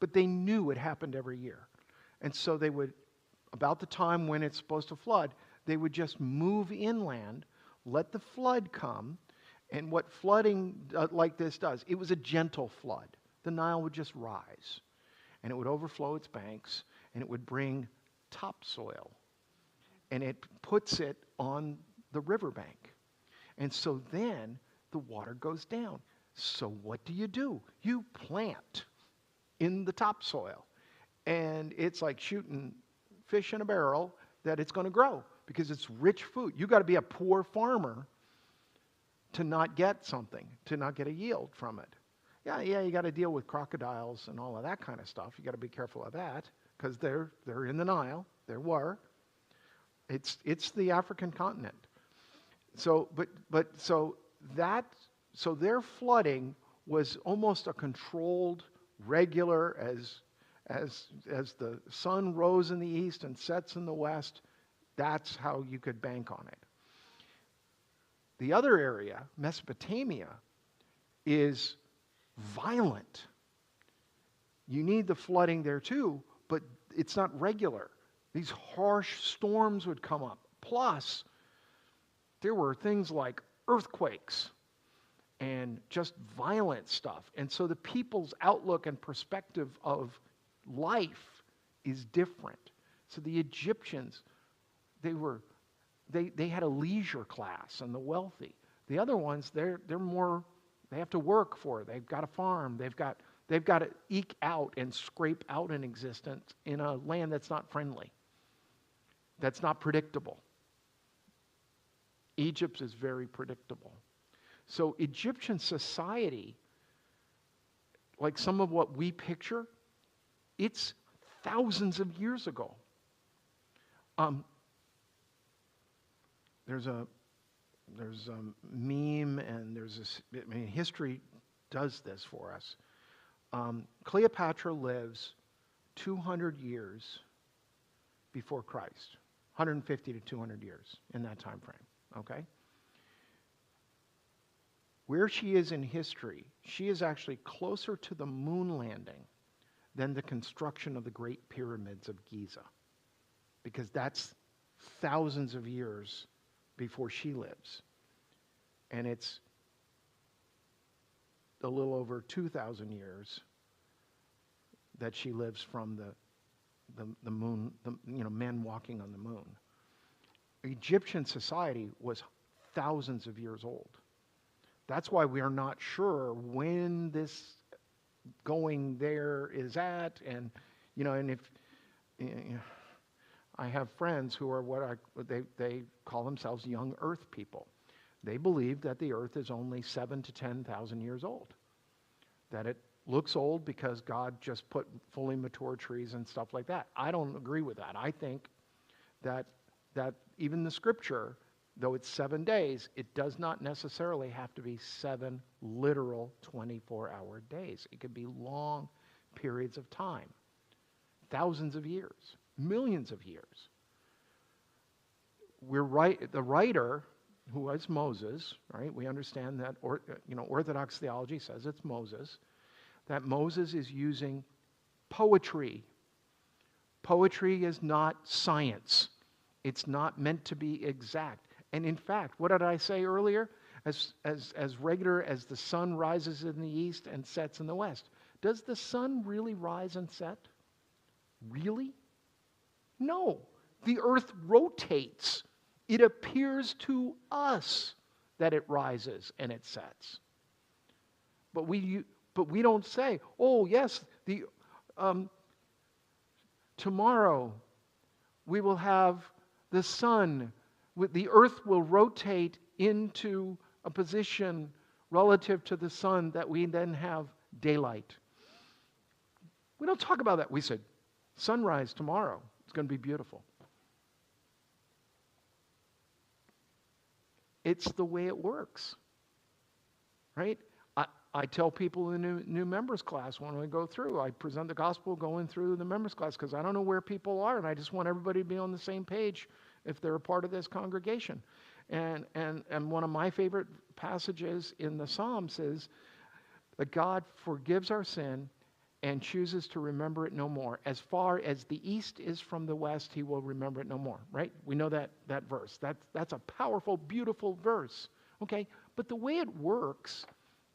But they knew it happened every year. And so they would, about the time when it's supposed to flood, they would just move inland, let the flood come, and what flooding like this does, it was a gentle flood. The Nile would just rise, and it would overflow its banks, and it would bring topsoil, and it puts it on the riverbank. And so then the water goes down. So what do? You plant in the topsoil, and it's like shooting fish in a barrel that it's going to grow because it's rich food. You got to be a poor farmer to not get something, to not get a yield from it. Yeah, you got to deal with crocodiles and all of that kind of stuff. You got to be careful of that because they're in the Nile. There were. It's the African continent. So their flooding was almost a controlled, regular, as the sun rose in the east and sets in the west. That's how you could bank on it. The other area, Mesopotamia, is violent. You need the flooding there too, but it's not regular. These harsh storms would come up. Plus, there were things like earthquakes and just violent stuff. And so the people's outlook and perspective of life is different. So the Egyptians, they had a leisure class and the wealthy. The other ones, they're more, they have to work for it. They've got a farm. They've got to eke out and scrape out an existence in a land that's not friendly, that's not predictable. Egypt is very predictable. So Egyptian society, like some of what we picture, it's thousands of years ago. There's a meme, and history does this for us. Cleopatra lives 200 years before Christ, 150 to 200 years in that time frame. Okay? Where she is in history, she is actually closer to the moon landing than the construction of the Great Pyramids of Giza, because that's thousands of years before she lives. And it's a little over 2,000 years that she lives from the moon, men walking on the moon. Egyptian society was thousands of years old. That's why we are not sure when this going there is at, and if I have friends who are they call themselves young Earth people. They believe that the Earth is only 7,000 to 10,000 years old. That looks old because God just put fully mature trees and stuff like that. I don't agree with that. I think that even the scripture, though it's 7 days, it does not necessarily have to be 7 literal 24-hour days. It could be long periods of time, thousands of years, millions of years. The writer, who was Moses, right? We understand that, Orthodox theology says it's Moses, that Moses is using poetry. Poetry is not science. It's not meant to be exact. And in fact, what did I say earlier? As regular as the sun rises in the east and sets in the west. Does the sun really rise and set? Really? No. The earth rotates. It appears to us that it rises and it sets. But we don't say, oh yes, tomorrow we will have the sun. The earth will rotate into a position relative to the sun that we then have daylight. We don't talk about that. We said, sunrise tomorrow. It's going to be beautiful. It's the way it works, right? I tell people in the new members class when we go through, I present the gospel going through the members class because I don't know where people are, and I just want everybody to be on the same page if they're a part of this congregation. And one of my favorite passages in the Psalms is that God forgives our sin and chooses to remember it no more. As far as the east is from the west, he will remember it no more, right? We know that verse. That's a powerful, beautiful verse, okay? But the way it works,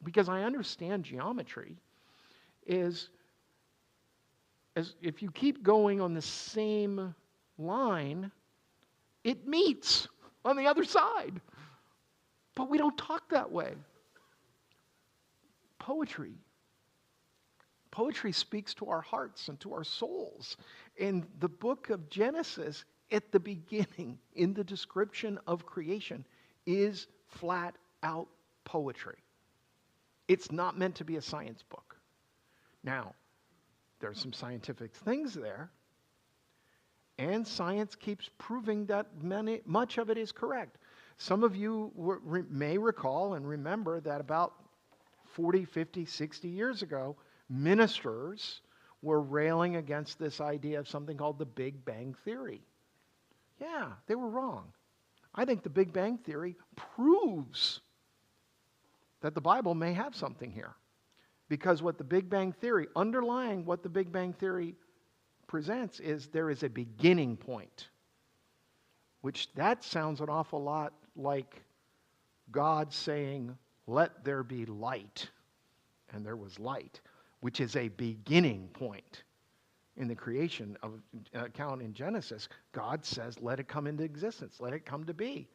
because I understand geometry, is as if you keep going on the same line, it meets on the other side. But we don't talk that way. Poetry speaks to our hearts and to our souls. In the book of Genesis, at the beginning, in the description of creation, is flat out poetry. It's not meant to be a science book. Now, there's some scientific things there, and science keeps proving that much of it is correct. Some of you may recall and remember that about 40, 50, 60 years ago, ministers were railing against this idea of something called the Big Bang Theory. Yeah, they were wrong. I think the Big Bang Theory proves that the Bible may have something here. Because what the Big Bang Theory, underlying what the Big Bang Theory presents is there is a beginning point, which that sounds an awful lot like God saying, let there be light, and there was light, which is a beginning point. In the creation of account in Genesis, God says, let it come into existence, let it come to be.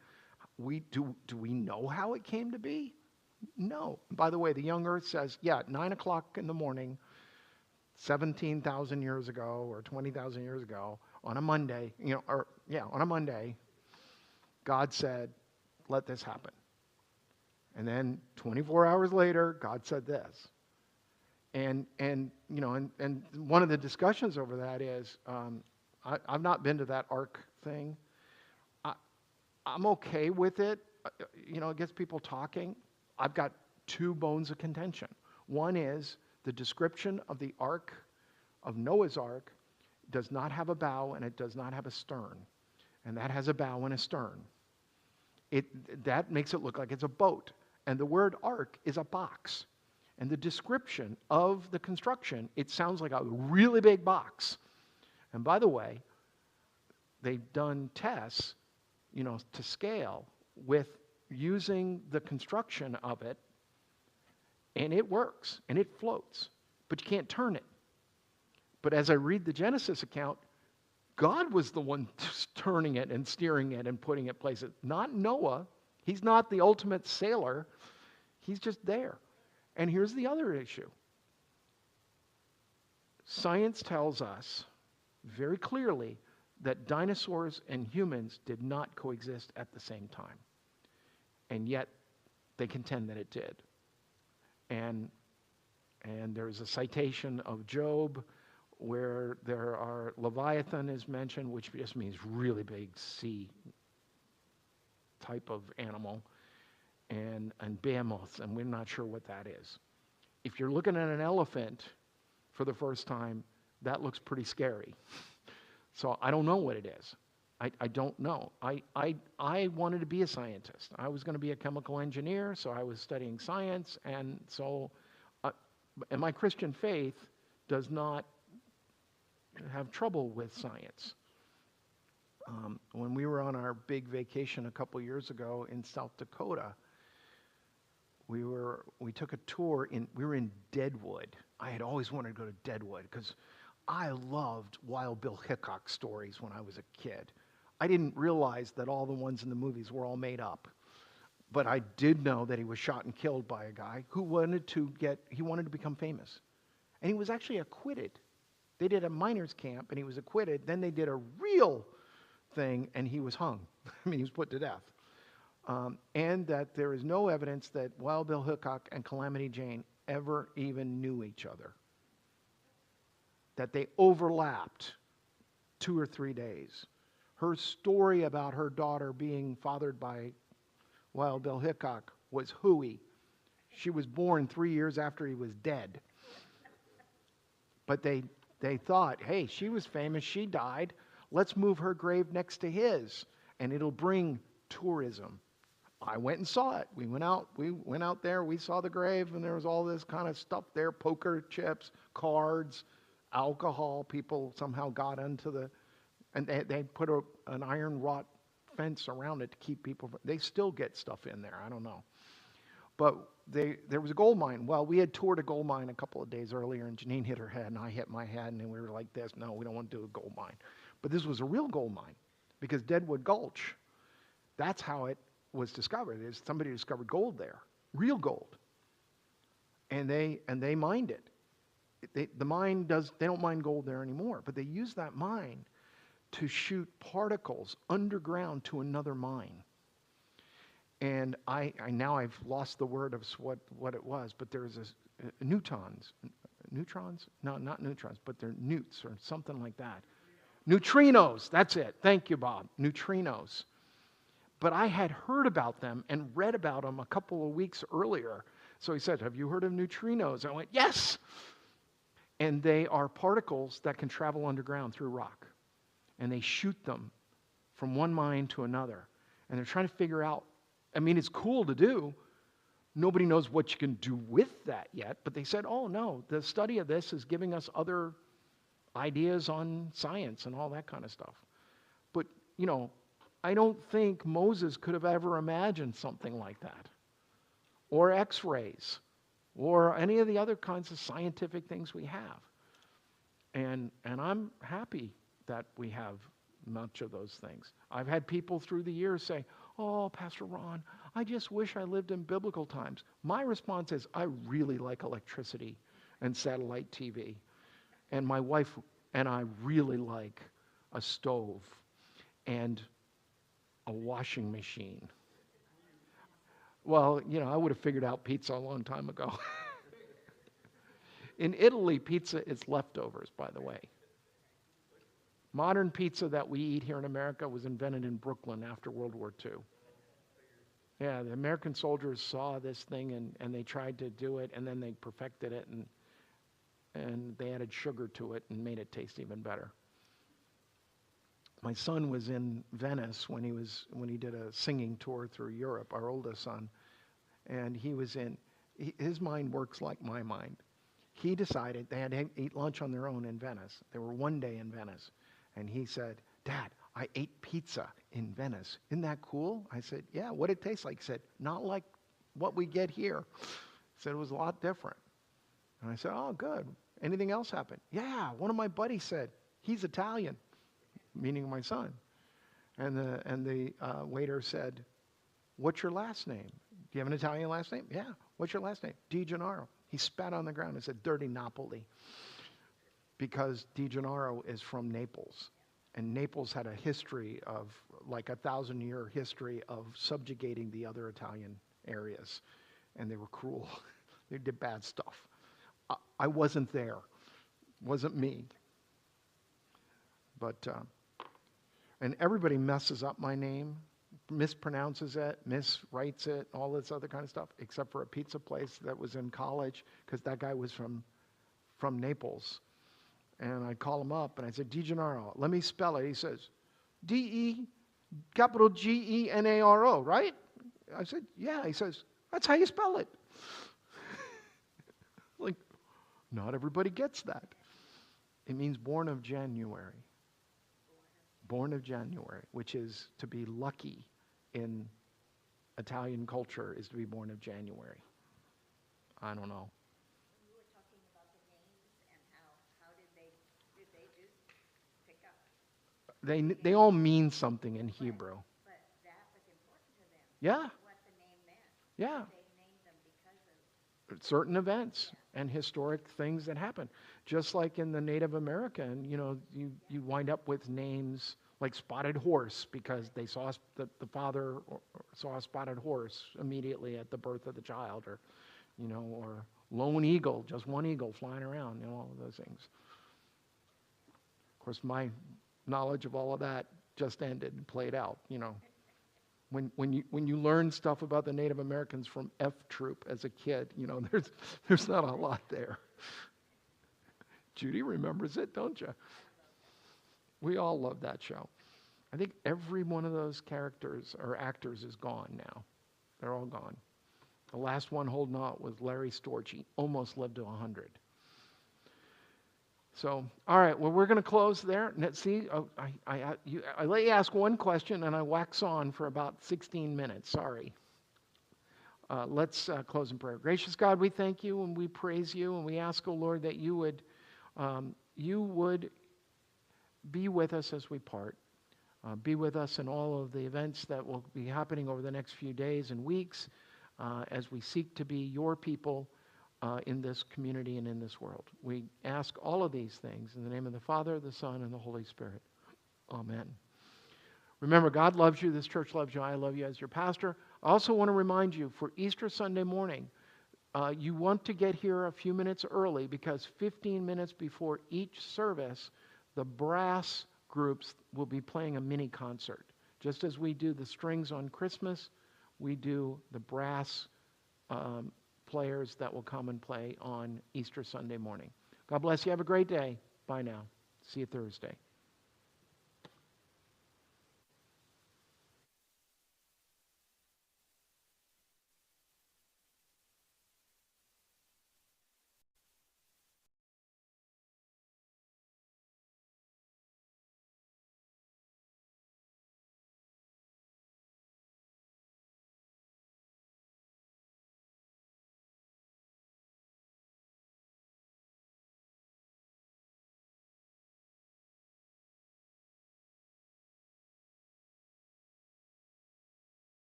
Do we know how it came to be? No. By the way, the young earth says, 9 o'clock in the morning, 17,000 years ago or 20,000 years ago, on a Monday, on a Monday, God said, let this happen. And then 24 hours later, God said this. And one of the discussions over that is, I've not been to that ark thing. I'm okay with it. It gets people talking. I've got 2 bones of contention. One is the description of the ark, of Noah's ark, does not have a bow and it does not have a stern. And that has a bow and a stern. That makes it look like it's a boat. And the word ark is a box. And the description of the construction, it sounds like a really big box. And by the way, they've done tests, to scale with using the construction of it, and it works, and it floats, but you can't turn it. But as I read the Genesis account, God was the one turning it and steering it and putting it places, not Noah. He's not the ultimate sailor. He's just there. And here's the other issue. Science tells us very clearly that dinosaurs and humans did not coexist at the same time. And yet, they contend that it did. And And there's a citation of Job where there are Leviathan is mentioned, which just means really big sea type of animal, and behemoths, and we're not sure what that is. If you're looking at an elephant for the first time, that looks pretty scary. So I don't know what it is. I don't know. I wanted to be a scientist. I was going to be a chemical engineer, so I was studying science, and so and my Christian faith does not have trouble with science. When we were on our big vacation a couple years ago in South Dakota, we took a tour we were in Deadwood. I had always wanted to go to Deadwood because I loved Wild Bill Hickok stories when I was a kid. I didn't realize that all the ones in the movies were all made up. But I did know that he was shot and killed by a guy who wanted to become famous. And he was actually acquitted. They did a miners' camp and he was acquitted. Then they did a real thing and he was hung. I mean, he was put to death. And that there is no evidence that Wild Bill Hickok and Calamity Jane ever even knew each other. That they overlapped 2 or 3 days. Her story about her daughter being fathered by Wild Bill Hickok was hooey. She was born 3 years after he was dead. But they thought, hey, she was famous, she died. Let's move her grave next to his, and it'll bring tourism. I went and saw it. We went out there, we saw the grave, and there was all this kind of stuff there, poker chips, cards, alcohol. People somehow got into and they put an iron wrought fence around it to keep people. They still get stuff in there. I don't know. But there was a gold mine. Well, we had toured a gold mine a couple of days earlier, and Janine hit her head, and I hit my head, and we were like this. No, we don't want to do a gold mine. But this was a real gold mine, because Deadwood Gulch, that's how it was discovered. Somebody discovered gold there, real gold, and they mined it. They don't mine gold there anymore, but they use that mine to shoot particles underground to another mine. And now I've lost the word of what it was, but there's neutrons? No, not neutrons, but they're newts or something like that. Neutrinos, that's it. Thank you, Bob. Neutrinos. But I had heard about them and read about them a couple of weeks earlier. So he said, have you heard of neutrinos? I went, yes. And they are particles that can travel underground through rock. And they shoot them from one mine to another. And they're trying to figure out, I mean, it's cool to do. Nobody knows what you can do with that yet. But they said, oh, no, the study of this is giving us other ideas on science and all that kind of stuff. But, I don't think Moses could have ever imagined something like that. Or X-rays. Or any of the other kinds of scientific things we have. And I'm happy that we have much of those things. I've had people through the years say, oh, Pastor Ron, I just wish I lived in biblical times. My response is, I really like electricity and satellite TV. And my wife and I really like a stove and a washing machine. Well, I would have figured out pizza a long time ago. In Italy, pizza is leftovers, by the way. Modern pizza that we eat here in America was invented in Brooklyn after World War II. Yeah, the American soldiers saw this thing and they tried to do it, and then they perfected it, and they added sugar to it and made it taste even better. My son was in Venice when he did a singing tour through Europe, our oldest son, and his mind works like my mind. He decided they had to eat lunch on their own in Venice. They were one day in Venice. And he said, Dad, I ate pizza in Venice. Isn't that cool? I said, yeah, what did it taste like? He said, not like what we get here. He said, it was a lot different. And I said, oh, good. Anything else happen? Yeah, one of my buddies said, he's Italian, meaning my son. And the waiter said, what's your last name? Do you have an Italian last name? Yeah. What's your last name? Genaro. He spat on the ground and said, dirty Napoli. Because Genaro is from Naples. And Naples had a history of, like a 1,000-year history of subjugating the other Italian areas. And they were cruel. They did bad stuff. I wasn't there. Wasn't me. But, and everybody messes up my name, mispronounces it, miswrites it, all this other kind of stuff, except for a pizza place that was in college, because that guy was from Naples. And I call him up, and I said, Genaro, let me spell it. He says, D-E, capital Genaro, right? I said, yeah. He says, that's how you spell it. Like, not everybody gets that. It means born of January. Born of January, which is to be lucky in Italian culture, is to be born of January. I don't know. You were talking about the names and how did they just pick up? They all mean something in Hebrew. But that was important to them. Yeah, What the name meant. yeah. They named them because of. Certain events and historic things that happen. Just like in the Native American, you wind up with names like Spotted Horse because they saw the father saw a spotted horse immediately at the birth of the child, or Lone Eagle, just one eagle flying around, all of those things. Of course, my knowledge of all of that just ended and played out, When you learn stuff about the Native Americans from F Troop as a kid, there's not a lot there. Judy remembers it, don't you? We all love that show. I think every one of those characters or actors is gone now. They're all gone. The last one holding out was Larry Storch. He almost lived to 100. So, all right, well, we're going to close there. See, I let you ask one question, and I wax on for about 16 minutes. Sorry. Let's close in prayer. Gracious God, we thank you and we praise you, and we ask, oh Lord, that you would be with us as we part. Be with us in all of the events that will be happening over the next few days and weeks as we seek to be your people in this community and in this world. We ask all of these things in the name of the Father, the Son, and the Holy Spirit. Amen. Remember, God loves you. This church loves you. I love you as your pastor. I also want to remind you, for Easter Sunday morning, you want to get here a few minutes early, because 15 minutes before each service, the brass groups will be playing a mini concert. Just as we do the strings on Christmas, we do the brass players that will come and play on Easter Sunday morning. God bless you. Have a great day. Bye now. See you Thursday.